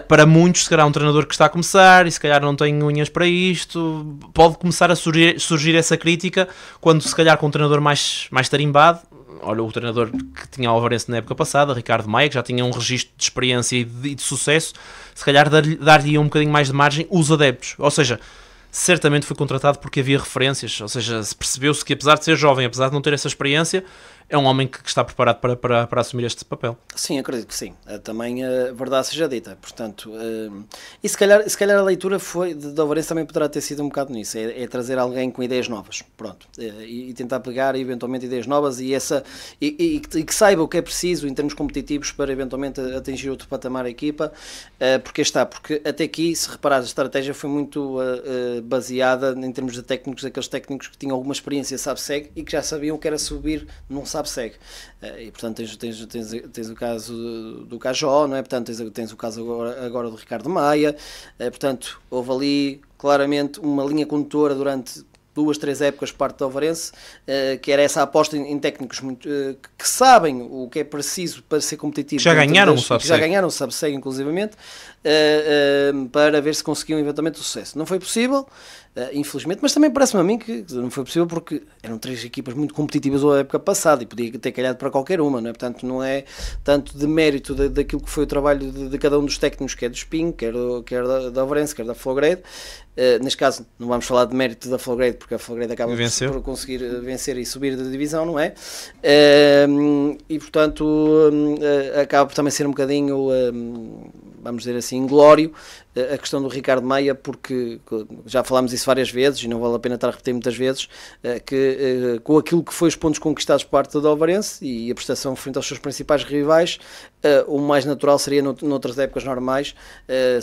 para muitos se calhar um treinador que está a começar e se calhar não tem unhas para isto, pode começar a surgir essa crítica quando se calhar com um treinador mais tarimbado. Olha, o treinador que tinha o Alvarense na época passada, Ricardo Maia, que já tinha um registro de experiência e de sucesso, se calhar dar-lhe um bocadinho mais de margem os adeptos, ou seja, certamente foi contratado porque havia referências, ou seja, percebeu-se que apesar de ser jovem, apesar de não ter essa experiência, é um homem que está preparado para assumir este papel. Sim, acredito que sim. Também a verdade seja dita. Portanto, e se calhar a leitura de Alvarense também poderá ter sido um bocado nisso. É trazer alguém com ideias novas. Pronto. E tentar pegar eventualmente ideias novas e que saiba o que é preciso em termos competitivos para eventualmente atingir outro patamar a equipa. Porque até aqui, se reparares, a estratégia foi muito baseada em termos de técnicos, aqueles técnicos que tinham alguma experiência sabe-segue e que já sabiam que era subir num sabe-segue. E portanto tens o caso do Cajó, não é? Portanto tens o caso agora do Ricardo Maia, portanto houve ali claramente uma linha condutora durante 2-3 épocas parte do Alvarense, que era essa aposta em técnicos muito, que sabem o que é preciso para ser competitivo. Já ganharam o sabe-segue. Já ganharam o sabe-segue, inclusivamente, para ver se conseguiam eventualmente o sucesso. Não foi possível, infelizmente, mas também parece-me a mim que não foi possível porque eram 3 equipas muito competitivas na época passada e podia ter calhado para qualquer uma, não é? Portanto, não é tanto de mérito daquilo que foi o trabalho de cada um dos técnicos, quer do Espinho, quer da Alvarense, quer da Flogrede. Neste caso, não vamos falar de mérito da Flogrede, porque a Flogrede acaba por conseguir vencer e subir da divisão, não é? E portanto, acaba por também ser um bocadinho, vamos dizer assim, inglório a questão do Ricardo Maia, porque já falámos isso várias vezes e não vale a pena estar a repetir muitas vezes, que com aquilo que foi os pontos conquistados por parte do Alvarense e a prestação frente aos seus principais rivais, o mais natural seria noutras épocas normais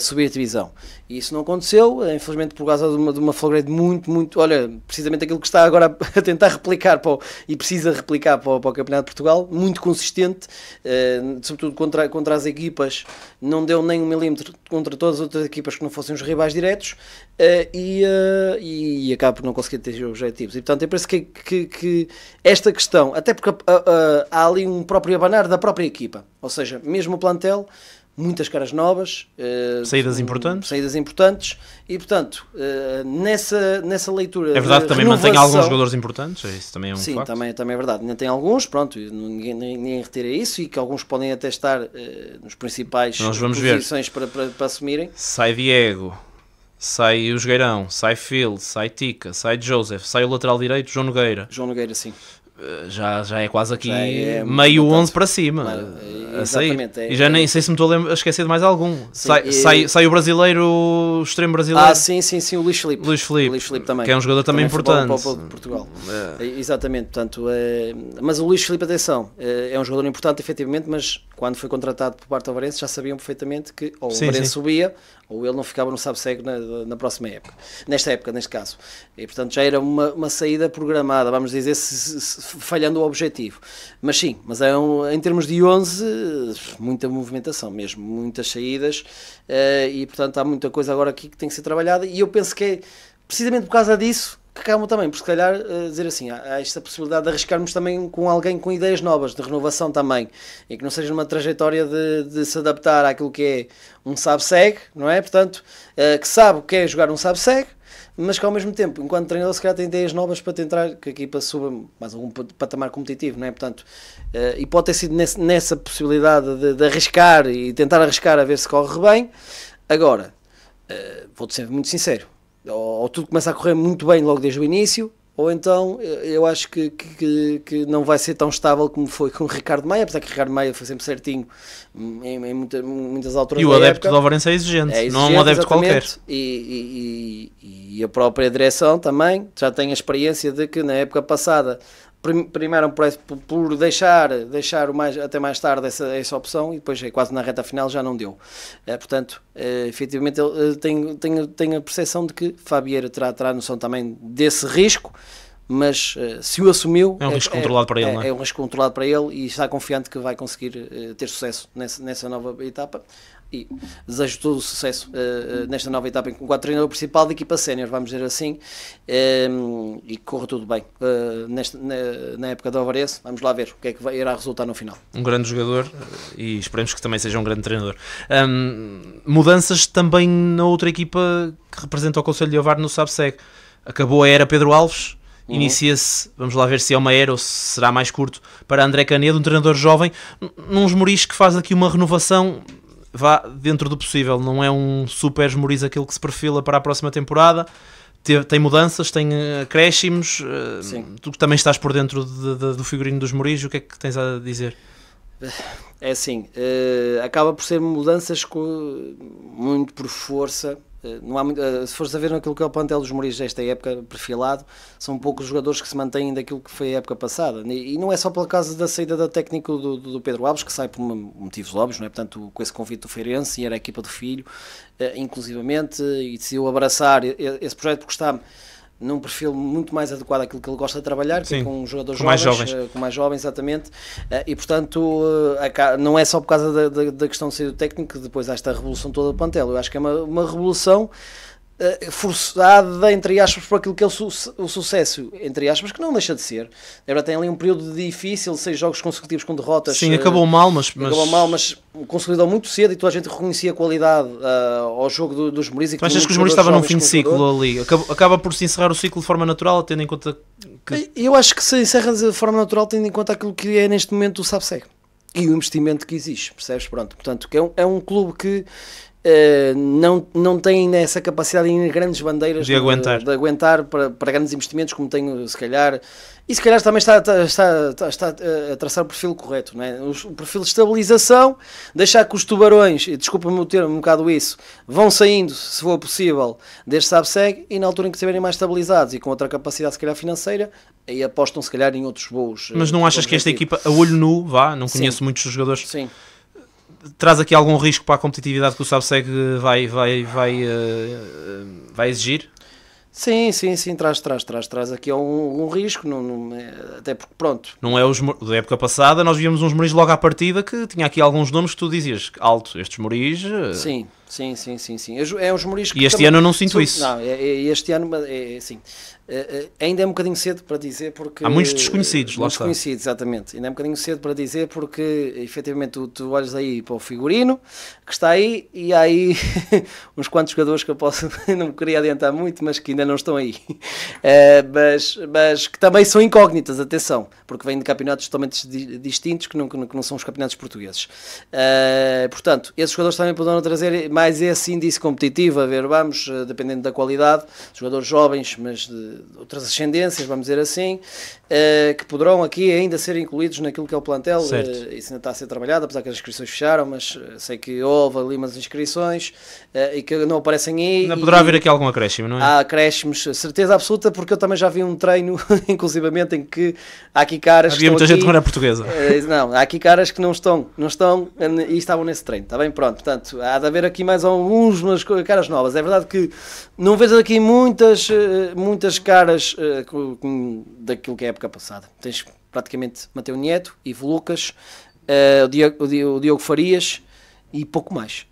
subir a divisão. E isso não aconteceu, infelizmente por causa de uma Flogrede muito, olha, precisamente aquilo que está agora a tentar replicar e precisa replicar para o Campeonato de Portugal, muito consistente, sobretudo contra as equipas, não deu nem 1 milímetro contra todas as outras equipas que não fossem os rivais diretos, e acaba por não conseguir atingir os objetivos. E portanto, eu penso que esta questão, até porque há ali um próprio abanar da própria equipa, ou seja, mesmo o plantel, muitas caras novas, saídas importantes e portanto nessa leitura é verdade que também mantém alguns jogadores importantes, isso também é um sim, facto. também é verdade, ainda tem alguns, pronto, ninguém retira isso e que alguns podem até estar nos principais nós vamos posições para assumirem. Sai Diego, sai o Jogueirão, sai Phil, sai Tica, sai Joseph, sai o lateral direito, João Nogueira. João Nogueira, sim. Já é quase aqui é meio 11 para cima a sair. E já nem sei se me estou a esquecer de mais algum. Sai o brasileiro, o extremo brasileiro. Sim, o Luís Filipe. Luís Filipe também. Que é um jogador também importante. Para Portugal. Exatamente, portanto, mas o Luís Filipe, atenção, é um jogador importante efetivamente, mas quando foi contratado por parte do Varense já sabiam perfeitamente que ou o Varense subia ou ele não ficava no sabe-cego na próxima época, neste caso. E portanto já era uma saída programada, vamos dizer, falhando o objetivo. Mas sim, mas em termos de 11, muita movimentação mesmo, muitas saídas, e portanto há muita coisa agora aqui que tem que ser trabalhada, e eu penso que é precisamente por causa disso que acabam também, por se calhar dizer assim, há esta possibilidade de arriscarmos também com alguém com ideias novas, de renovação também, e que não seja uma trajetória de se adaptar àquilo que é um sabe-segue, não é? Portanto, que sabe o que é jogar um sabe-segue, mas que ao mesmo tempo, enquanto treinador, se calhar tem ideias novas para tentar que a equipa suba mais algum patamar competitivo, não é? Portanto, e pode ter sido nessa possibilidade de arriscar e tentar arriscar a ver se corre bem. Agora, vou-te ser muito sincero, ou tudo começa a correr muito bem logo desde o início, ou então eu acho que não vai ser tão estável como foi com o Ricardo Maia, apesar que o Ricardo Maia foi sempre certinho em muitas alturas. E o adepto do Alvarense é exigente, não é um adepto qualquer. E a própria direção também já tem a experiência de que na época passada primeiro por deixar até mais tarde essa opção, e depois quase na reta final já não deu. Portanto, efetivamente tenho a percepção de que Fabieira terá noção também desse risco, mas se o assumiu... É um risco controlado para ele, não é? É um risco controlado para ele, e está confiante que vai conseguir ter sucesso nessa nova etapa. E desejo todo o sucesso nesta nova etapa enquanto treinador principal da equipa sénior, vamos dizer assim, e corra tudo bem na época do Alvarense. Vamos lá ver o que é que irá resultar no final. Um grande jogador, e esperemos que também seja um grande treinador. Mudanças também na outra equipa que representa o Conselho de Ovar no Sabe-Segue. Acabou a era Pedro Alves, inicia-se, vamos lá ver se é uma era ou se será mais curto, para André Canedo, um treinador jovem, num Esmoriz que faz aqui uma renovação, vá dentro do possível, não é um super Esmoriz aquele que se perfila para a próxima temporada, tem mudanças, tem acréscimos, tu que também estás por dentro do figurino dos Esmoriz, o que é que tens a dizer? É assim, acaba por ser mudanças muito por força. Não há muito, se fores a ver naquilo que é o plantel dos Esmoriz desta época perfilado, são poucos jogadores que se mantêm daquilo que foi a época passada, e não é só pela causa da saída da técnico do Pedro Alves, que sai por motivos óbvios, não é? Portanto, com esse convite do Feirense, e era a equipa do filho, inclusivamente, e decidiu abraçar esse projeto porque está num perfil muito mais adequado àquilo que ele gosta de trabalhar, que é com jogadores com mais jovens, exatamente, e portanto não é só por causa da questão de ser o técnico que depois há esta revolução toda do plantel. Eu acho que é uma revolução forçada, entre aspas, por aquilo que é o sucesso, entre aspas, que não deixa de ser. Agora tem ali um período difícil, 6 jogos consecutivos com derrotas. Sim, acabou mal, mas consolidou muito cedo, e toda a gente reconhecia a qualidade ao jogo dos Esmoriz. Tu achas que os Esmoriz estavam num fim de ciclo ali? Acaba por se encerrar o ciclo de forma natural, tendo em conta que... Eu acho que se encerra de forma natural, tendo em conta aquilo que é neste momento o Sabe-Segue e o investimento que existe, percebes? Pronto, portanto, que é um clube que não tem essa capacidade em grandes bandeiras de aguentar para grandes investimentos, como tem se calhar, e se calhar também está a traçar o perfil correto, não é? O perfil de estabilização, deixar que os tubarões, e desculpa-me o termo um bocado isso, vão saindo, se for possível, deste Sabe-Segue, e na altura em que estiverem mais estabilizados e com outra capacidade se calhar financeira, aí apostam se calhar em outros voos. Mas não achas que esta equipa, a olho nu, não conheço muitos dos jogadores, sim, traz aqui algum risco para a competitividade que o Sabe-Segue vai exigir? Sim, traz aqui um risco, até porque pronto. Não é da época passada, nós víamos uns Esmoriz logo à partida que tinha aqui alguns nomes que tu dizias, alto, estes Esmoriz... Sim. É uns Esmoriz que... E este ano eu não sinto isso. Não, este ano, sim. Ainda é um bocadinho cedo para dizer porque... Há muitos desconhecidos, lá está. Desconhecidos, exatamente. Ainda é um bocadinho cedo para dizer porque, efetivamente, tu olhas aí para o figurino que está aí, e há aí uns quantos jogadores que eu não me queria adiantar muito, mas que ainda não estão aí. Mas que também são incógnitas, atenção, porque vêm de campeonatos totalmente distintos que não são os campeonatos portugueses. Portanto, esses jogadores também poderão trazer mais esse índice competitivo, a ver, vamos, dependendo da qualidade, jogadores jovens, mas de outras ascendências, vamos dizer assim, que poderão aqui ainda ser incluídos naquilo que é o plantel. Isso ainda está a ser trabalhado, apesar que as inscrições fecharam, mas sei que houve ali umas inscrições e que não aparecem aí. Ainda poderá haver aqui algum acréscimo, não é? Há acréscimos, certeza absoluta, porque eu também já vi um treino, inclusivamente, em que há aqui caras havia muita gente que não era portuguesa. Não, há aqui caras que não estão e estavam nesse treino, está bem? Pronto, portanto, há de haver aqui mais umas caras novas. É verdade que não vejo aqui muitas caras daquilo que é a época passada. Tens praticamente Mateu Nieto, Ivo Lucas, o Diogo Farias e pouco mais.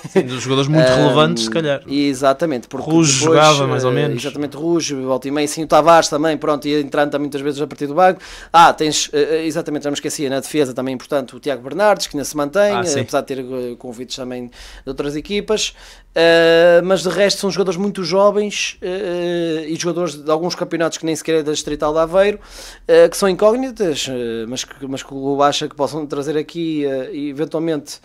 Sim, dos jogadores muito relevantes, se calhar. Exatamente. Ruge jogava mais ou menos. Exatamente, Ruge, volta e meia, sim, o Tavares também, pronto, ia entrando também muitas vezes a partir do banco. Tens, exatamente, já me esquecia, na defesa também importante o Tiago Bernardes, que ainda se mantém, apesar de ter convites também de outras equipas. Mas de resto são jogadores muito jovens e jogadores de alguns campeonatos que nem sequer é da Distrital de Aveiro, que são incógnitas, mas que o clube acha que possam trazer aqui eventualmente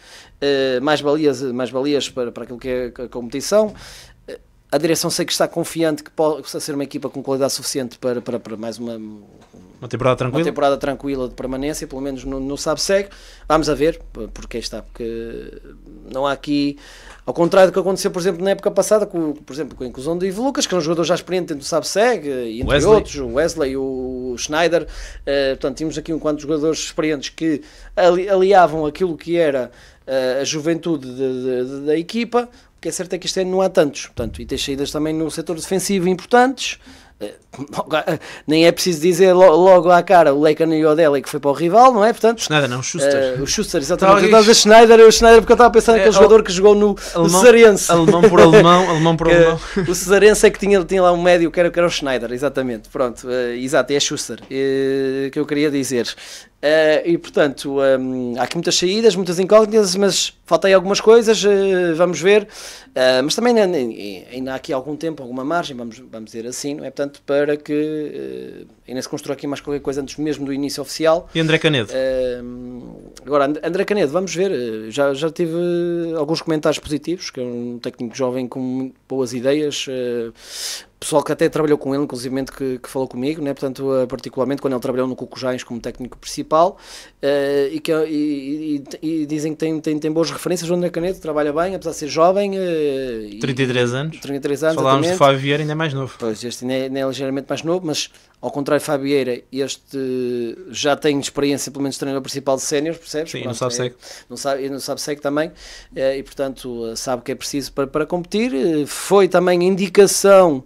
mais valias para aquilo que é a competição. A direção sei que está confiante que possa ser uma equipa com qualidade suficiente para mais uma temporada tranquila. Uma temporada tranquila de permanência, pelo menos no SABSEG. Vamos a ver, porque não há aqui, ao contrário do que aconteceu, por exemplo, na época passada, com a inclusão de Ivo Lucas, que é um jogador já experiente dentro do SABSEG, e entre outros, o Wesley, o Schneider. Portanto, tínhamos aqui um quanto de jogadores experientes que aliavam aquilo que era a juventude da equipa. O que é certo é que este ano não há tantos, portanto, e tens saídas também no setor defensivo importantes. Nem é preciso dizer logo à cara o Leighton e o Odeli que foi para o rival, não é? Portanto, Schneider não, o Schuster. O Schuster, exatamente. Eu estava a Schneider porque eu estava a pensar naquele jogador que jogou no Cesarense. Alemão por alemão. O Cesarense é que tinha lá um médio que era o Schneider, exatamente. Pronto, exato, é Schuster que eu queria dizer. E portanto, há aqui muitas saídas, muitas incógnitas, mas falta aí algumas coisas, vamos ver. Mas também ainda há aqui algum tempo, alguma margem, vamos dizer assim, não é? Portanto, para que ainda se construa aqui mais qualquer coisa antes mesmo do início oficial. E André Canedo? Agora, André Canedo, vamos ver. Já tive alguns comentários positivos, que é um técnico jovem com boas ideias. Pessoal que até trabalhou com ele, inclusive que falou comigo, né? Portanto, particularmente quando ele trabalhou no Cucujães como técnico principal, e dizem que tem boas referências. O André Canedo trabalha bem, apesar de ser jovem. 33 anos. 33 anos, falámos de Fábio Vieira, ainda é mais novo. Pois, este ainda é ligeiramente mais novo, mas ao contrário de Fábio Vieira, este já tem experiência, pelo menos treinador principal de séniores, percebes? Sim, não sabe SEC. Não sabe SEC também, e portanto sabe que é preciso para competir. Foi também indicação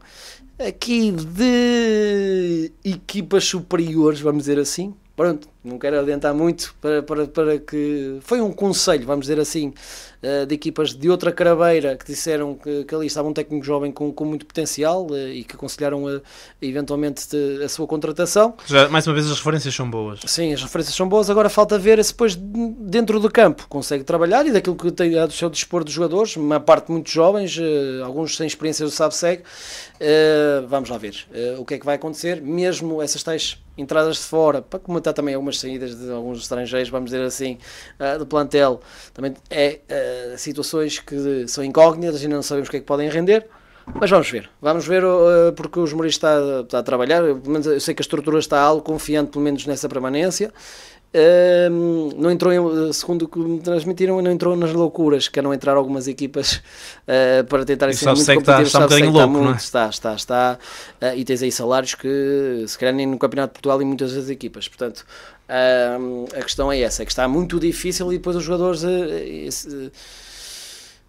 aqui de equipas superiores, vamos dizer assim. Pronto, não quero adiantar muito para que... Foi um conselho, vamos dizer assim, de equipas de outra craveira que disseram que ali estava um técnico jovem com muito potencial e que aconselharam eventualmente a sua contratação. Já, mais uma vez, as referências são boas. Sim, as referências são boas, agora falta ver se depois dentro do campo consegue trabalhar e daquilo que tem do seu dispor dos jogadores, uma parte muito jovens, alguns sem experiência do SABSEG. Vamos lá ver o que é que vai acontecer, mesmo essas tais entradas de fora, para comentar também algumas saídas de alguns estrangeiros, vamos dizer assim, do plantel, também situações que são incógnitas, ainda não sabemos o que é que podem render, mas vamos ver, porque o Esmoriz está a trabalhar, pelo menos eu sei que a estrutura está algo confiante, pelo menos nessa permanência. Não entrou, segundo o que me transmitiram, não entrou nas loucuras, que é não entrar algumas equipas para tentar ser muito competitivos. Está um bocadinho louco, não é? Está, e tens aí salários que se calhar nem no Campeonato de Portugal e muitas das equipas, portanto a questão é essa, é que está muito difícil e depois os jogadores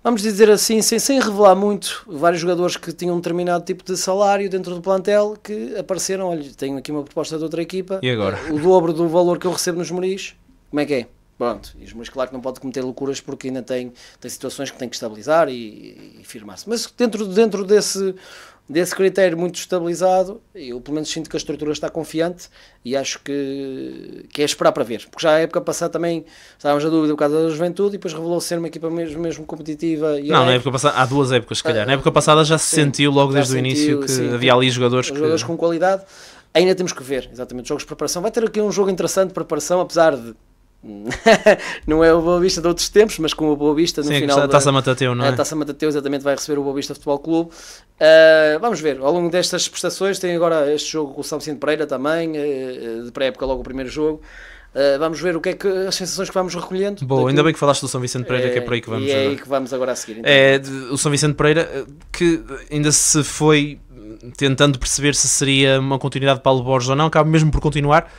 vamos dizer assim, sem revelar muito, vários jogadores que tinham um determinado tipo de salário dentro do plantel que apareceram, olha, tenho aqui uma proposta de outra equipa, e agora? O dobro do valor que eu recebo nos Esmoriz, como é que é? Pronto, e os Esmoriz claro que não pode cometer loucuras porque ainda tem situações que tem que estabilizar e firmar-se, mas dentro desse critério muito estabilizado, eu pelo menos sinto que a estrutura está confiante e acho que é esperar para ver, porque já a época passada também estávamos a dúvida por causa da Juventude e depois revelou ser uma equipa mesmo competitiva. E na época passada, há duas épocas se calhar, na época passada já se sentiu logo desde o início que havia ali jogadores com qualidade. Ainda temos que ver, exatamente, jogos de preparação, vai ter aqui um jogo interessante de preparação, apesar de não é o Boa Vista de outros tempos, mas com o Boa Vista no final a Taça Matateu, não é? A Taça Matateu exatamente vai receber o Boa Vista Futebol Clube. Vamos ver, ao longo destas prestações tem agora este jogo com o São Vicente Pereira também, de pré-época logo o primeiro jogo. Vamos ver o que é que as sensações que vamos recolhendo. Boa, ainda bem que falaste do São Vicente Pereira, que é por aí que vamos agora. É aí que vamos agora a seguir. Então. O São Vicente Pereira, que ainda se foi tentando perceber se seria uma continuidade de Paulo Borges ou não, acaba mesmo por continuar.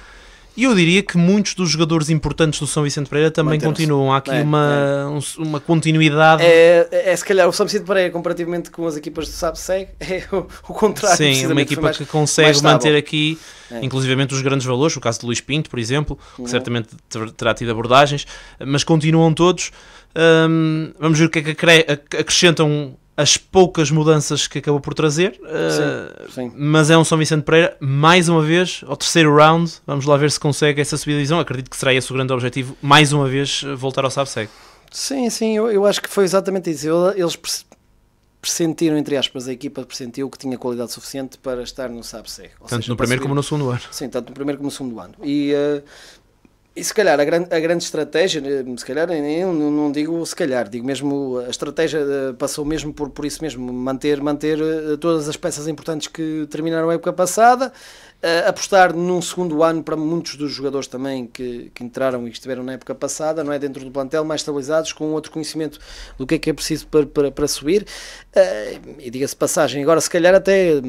E eu diria que muitos dos jogadores importantes do São Vicente Pereira também continuam. Há aqui uma continuidade. Se calhar o São Vicente Pereira, comparativamente com as equipas do SAP-SEG, é o contrário. Sim, uma equipa que consegue manter aqui, inclusivamente os grandes valores, o caso de Luís Pinto, por exemplo, que certamente terá tido abordagens, mas continuam todos. Vamos ver o que é que acrescentam as poucas mudanças que acabou por trazer, sim. Mas é um São Vicente Pereira, mais uma vez, ao terceiro round, vamos lá ver se consegue essa subida de divisão. Acredito que será esse o grande objetivo, mais uma vez, voltar ao SAP-SEG. Sim, eu acho que foi exatamente isso. Eles pressentiram, entre aspas, a equipa pressentiu que tinha qualidade suficiente para estar no SAP-SEG. Tanto no primeiro como no segundo ano. Sim, tanto no primeiro como no segundo ano. E se calhar a grande estratégia, se calhar eu não digo se calhar, digo mesmo a estratégia passou mesmo por isso mesmo, manter todas as peças importantes que terminaram a época passada, apostar num segundo ano para muitos dos jogadores também que entraram e estiveram na época passada, não é, dentro do plantel, mais estabilizados, com outro conhecimento do que é preciso para subir, e diga-se passagem, agora se calhar até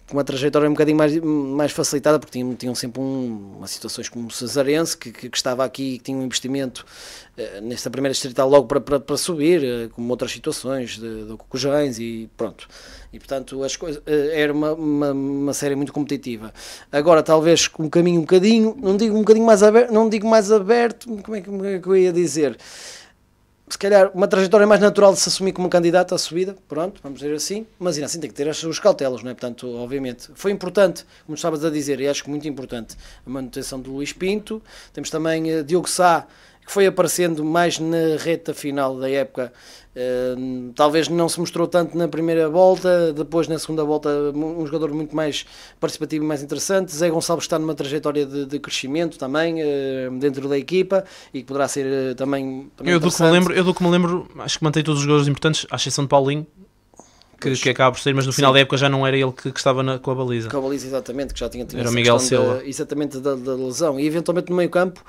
com uma trajetória um bocadinho mais facilitada, porque tinham sempre umas situações como o Cesarense, que estava aqui, que tinha um investimento nesta primeira distrital logo para subir, como outras situações de Cocujães e pronto. E portanto as coisas, era uma série muito competitiva. Agora talvez com um caminho um bocadinho, não digo um bocadinho mais aberto, não digo mais aberto, como é que eu ia dizer? Se calhar uma trajetória mais natural de se assumir como candidato à subida, pronto, vamos dizer assim, mas ainda assim tem que ter as suas cautelas, não é? Portanto, obviamente, foi importante, como estavas a dizer, e acho que muito importante, a manutenção do Luís Pinto. Temos também Diogo Sá, que foi aparecendo mais na reta final da época, talvez não se mostrou tanto na primeira volta, depois na segunda volta um jogador muito mais participativo e mais interessante. Zé Gonçalves está numa trajetória de crescimento também dentro da equipa e que poderá ser também eu do que me lembro, acho que mantém todos os jogadores importantes, à exceção de Paulinho, que acaba por ser, mas no final da época já não era ele que estava com a baliza. Com a baliza, exatamente, que já tinha era o Miguel Silva. Exatamente da lesão, e eventualmente no meio campo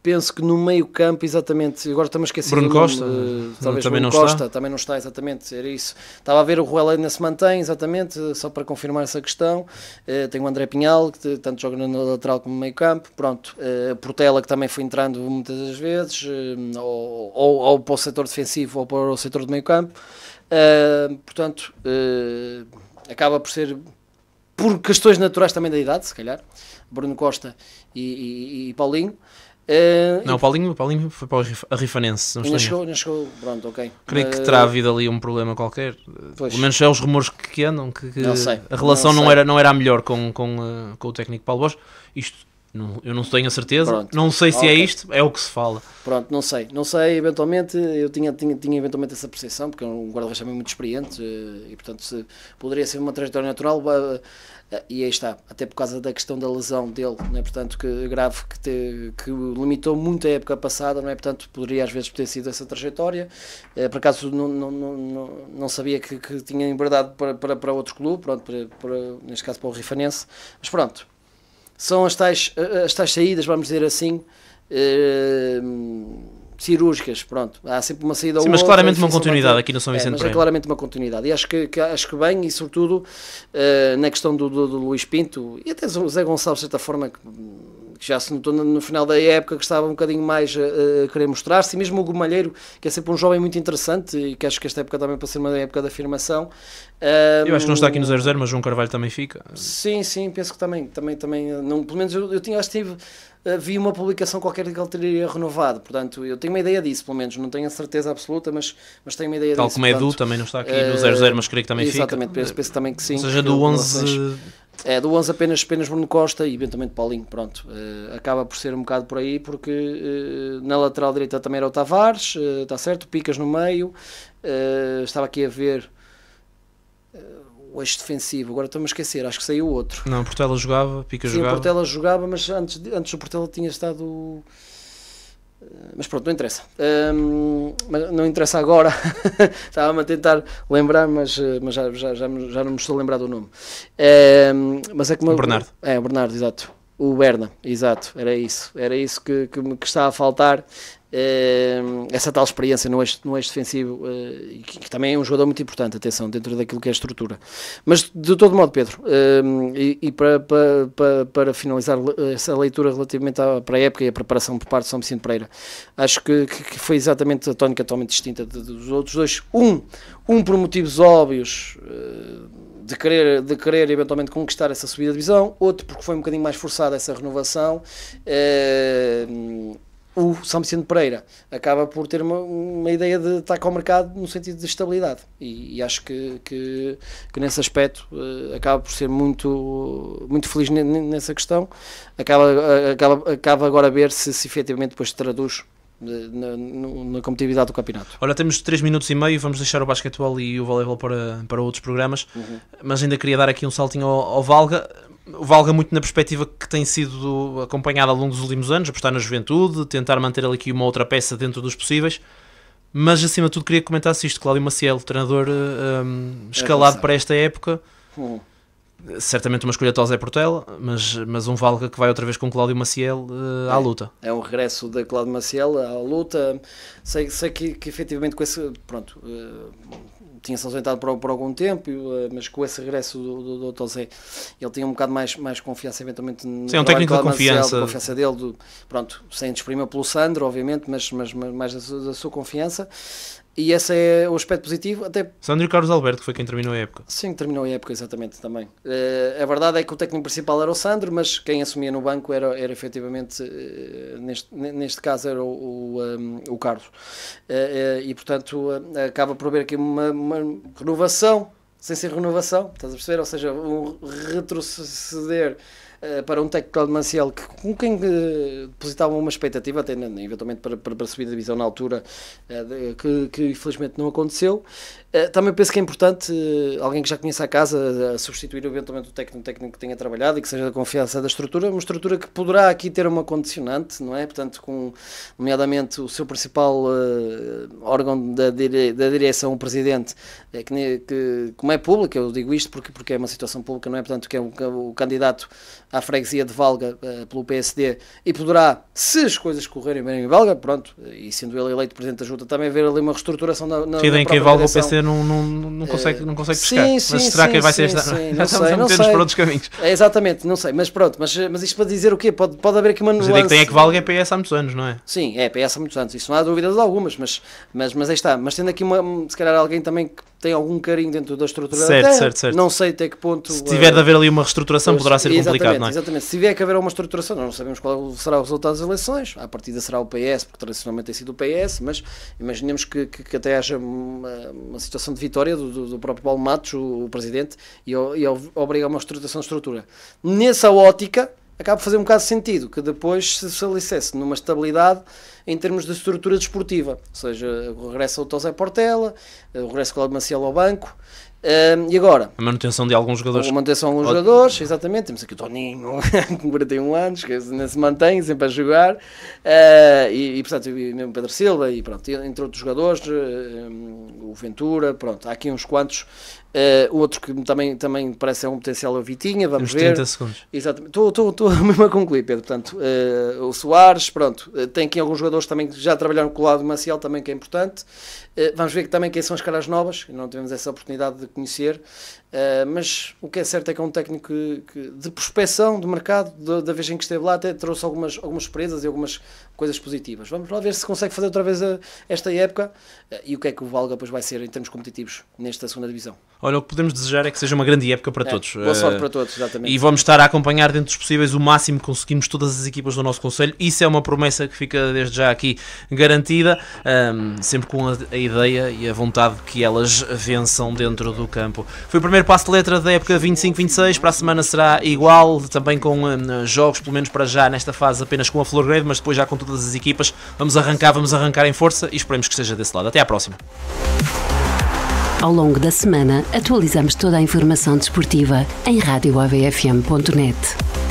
penso que no meio campo, exatamente, agora estamos esquecidos. Bruno Costa, talvez também Bruno não Costa, está. Também não está, exatamente, era isso. Estava a ver o Ruel ainda se mantém, exatamente, só para confirmar essa questão. Tem o André Pinhal, que tanto joga no lateral como no meio campo, pronto. Portela, que também foi entrando muitas das vezes, ou para o setor defensivo ou para o setor do meio campo. Portanto, acaba por ser, por questões naturais também da idade, se calhar, Bruno Costa e Paulinho. Não, o Paulinho foi para a Rifanense. Não chegou, pronto, ok. Creio que terá havido ali um problema qualquer. Pois. Pelo menos é os rumores que andam, que não sei, a relação não era a melhor com o técnico Paulo Borges. Isto eu não tenho a certeza. Pronto. Não sei se é isto, é o que se fala. Pronto, não sei, eventualmente eu tinha eventualmente essa percepção, porque é um guarda-redes também muito experiente e portanto poderia ser uma trajetória natural. E aí está, até por causa da questão da lesão dele, não é? Portanto, que grave, que limitou muito a época passada, não é? Portanto, poderia às vezes ter sido essa trajetória. Por acaso não sabia que tinha embardado para outro clube, pronto, neste caso para o Rifanense, mas pronto, são as tais saídas, vamos dizer assim, cirúrgicas, pronto, há sempre uma saída. Sim, mas claramente uma continuidade aqui no São Vicente Pereira. É claramente uma continuidade, e acho que bem, e sobretudo na questão do Luís Pinto, e até o Zé Gonçalves, de certa forma, que já se notou no final da época que estava um bocadinho mais a querer mostrar-se, e mesmo o Hugo Malheiro, que é sempre um jovem muito interessante, e que acho que esta época também para ser uma época de afirmação. Eu acho que não está aqui no 0-0, mas João Carvalho também fica. Sim, penso que também não, pelo menos eu vi uma publicação qualquer que ele teria renovado, portanto eu tenho uma ideia disso, pelo menos não tenho a certeza absoluta, mas tenho uma ideia tal disso. Tal como Edu também não está aqui no 0-0, mas creio que também exatamente, fica. Penso também que sim. Ou seja, do 11... do 11 apenas Bruno Costa e eventualmente Paulinho, pronto. Acaba por ser um bocado por aí, porque na lateral direita também era o Tavares, está certo, Picas no meio, estava aqui a ver... o eixo defensivo, agora estou-me a esquecer, acho que saiu outro. Não, Portela jogava, Pica Sim, jogava. o Portela jogava, mas antes o Portela tinha estado... Mas pronto, não interessa. Mas não interessa agora. Estava-me a tentar lembrar, mas já não me estou a lembrar do nome. Mas é como O Bernardo. O Bernardo, exato. O Berna, exato. Era isso que está a faltar. Essa tal experiência no eixo defensivo, que também é um jogador muito importante, atenção, dentro daquilo que é a estrutura. Mas de todo modo, Pedro, e para finalizar essa leitura relativamente para a época e a preparação por parte de São Vicente Pereira, acho que foi exatamente a tónica totalmente distinta dos outros dois. Um por motivos óbvios, de querer eventualmente conquistar essa subida de divisão, outro porque foi um bocadinho mais forçada essa renovação. O São Vicente Pereira acaba por ter uma ideia de estar com o mercado no sentido de estabilidade, e acho que nesse aspecto acaba por ser muito feliz nessa questão. Acaba agora a ver se efetivamente depois se traduz na competitividade do campeonato. Olha, temos 3 minutos e meio, vamos deixar o basquetebol e o voleibol para outros programas, mas ainda queria dar aqui um saltinho ao Valga. O Valga muito na perspectiva que tem sido acompanhado ao longo dos últimos anos, apostar na juventude, tentar manter ali aqui uma outra peça dentro dos possíveis, mas acima de tudo queria comentar se isto, Cláudio Maciel, treinador escalado para esta época, certamente uma escolha de José Portela, mas um Valga que vai outra vez com Cláudio Maciel à luta. É um regresso da Cláudio Maciel à luta. Sei que efetivamente com esse... Pronto... tinha-se ausentado por algum tempo, mas com esse regresso do José, ele tinha um bocado mais confiança eventualmente no Sim, é um técnico de confiança dele, pronto, sem desprimir pelo Sandro, obviamente, mas mais da sua confiança, e esse é o aspecto positivo. Até Sandro e Carlos Alberto, que foi quem terminou a época. Sim, terminou a época, exatamente, também. A verdade é que o técnico principal era o Sandro, mas quem assumia no banco era efetivamente, neste caso, era o Carlos. E, portanto, acaba por haver aqui uma renovação, sem ser renovação, estás a perceber? Ou seja, um retroceder para um técnico de Maciel com quem depositava uma expectativa, até eventualmente para subir a divisão na altura, que infelizmente não aconteceu. Também penso que é importante alguém que já conheça a casa substituir eventualmente o técnico que tenha trabalhado e que seja da confiança da estrutura, uma estrutura que poderá aqui ter uma condicionante, não é? Portanto, nomeadamente o seu principal órgão da direção, o presidente, que como é público, eu digo isto porque é uma situação pública, não é? Portanto, que é o candidato à freguesia de Valga pelo PSD, e poderá, se as coisas correrem bem em Valga, pronto, e sendo ele eleito presidente da Junta, também haver ali uma reestruturação na própria que Valga o PC não consegue pescar. Mas será que vai ser esta? Já estamos a meter-nos por outros caminhos. Exatamente, não sei, mas pronto, mas isto para dizer o quê? Pode haver aqui uma nuance. Mas a ideia que tem é que Valga é PS há muitos anos, não é? Sim, é PS há muitos anos, isso não há dúvidas algumas, mas aí está. Mas tendo aqui se calhar alguém também que tem algum carinho dentro da estrutura da terra, certo. Não sei até que ponto... Se tiver de haver ali uma reestruturação, poderá ser complicado, não é? Exatamente, se tiver que haver uma estruturação, nós não sabemos qual será o resultado das eleições, à partida será o PS, porque tradicionalmente tem sido o PS, mas imaginemos que até haja uma situação de vitória do próprio Paulo Matos, o presidente, e obriga a uma estruturação de estrutura. Nessa ótica, acaba por fazer um bocado de sentido que depois se alicerce numa estabilidade em termos de estrutura desportiva, ou seja, o regresso ao José Portela, o regresso do Cláudio Maciel ao banco, e agora? A manutenção de alguns jogadores. A manutenção de alguns jogadores, exatamente. Temos aqui o Toninho, com 41 anos, que se mantém sempre a jogar, e portanto, mesmo Pedro Silva, e pronto, entre outros jogadores, o Ventura, pronto, há aqui uns quantos. Outro que também parece ser um potencial, a Vitinha, vamos ver. 30 segundos. Exatamente, estou mesmo a concluir, Pedro. Portanto, o Soares, pronto, tem aqui alguns jogadores também que já trabalharam com o lado Maciel, também que é importante. Vamos ver também quem são as caras novas, não tivemos essa oportunidade de conhecer, mas o que é certo é que é um técnico de prospecção do mercado, da vez em que esteve lá, até trouxe algumas surpresas e algumas coisas positivas. Vamos lá ver se consegue fazer outra vez esta época, e o que é que o Valga depois vai ser em termos competitivos nesta segunda divisão. Olha, o que podemos desejar é que seja uma grande época para todos. Boa sorte para todos, exatamente. E vamos estar a acompanhar dentro dos possíveis o máximo que conseguimos todas as equipas do nosso concelho. Isso é uma promessa que fica desde já aqui garantida, sempre com a ideia e a vontade que elas vençam dentro do campo. Foi o primeiro passo de letra da época 25-26, para a semana será igual, também com jogos, pelo menos para já nesta fase apenas com a Flor Grade, mas depois já com todas as equipas. Vamos arrancar em força e esperemos que esteja desse lado. Até à próxima. Ao longo da semana, atualizamos toda a informação desportiva em radioavfm.net.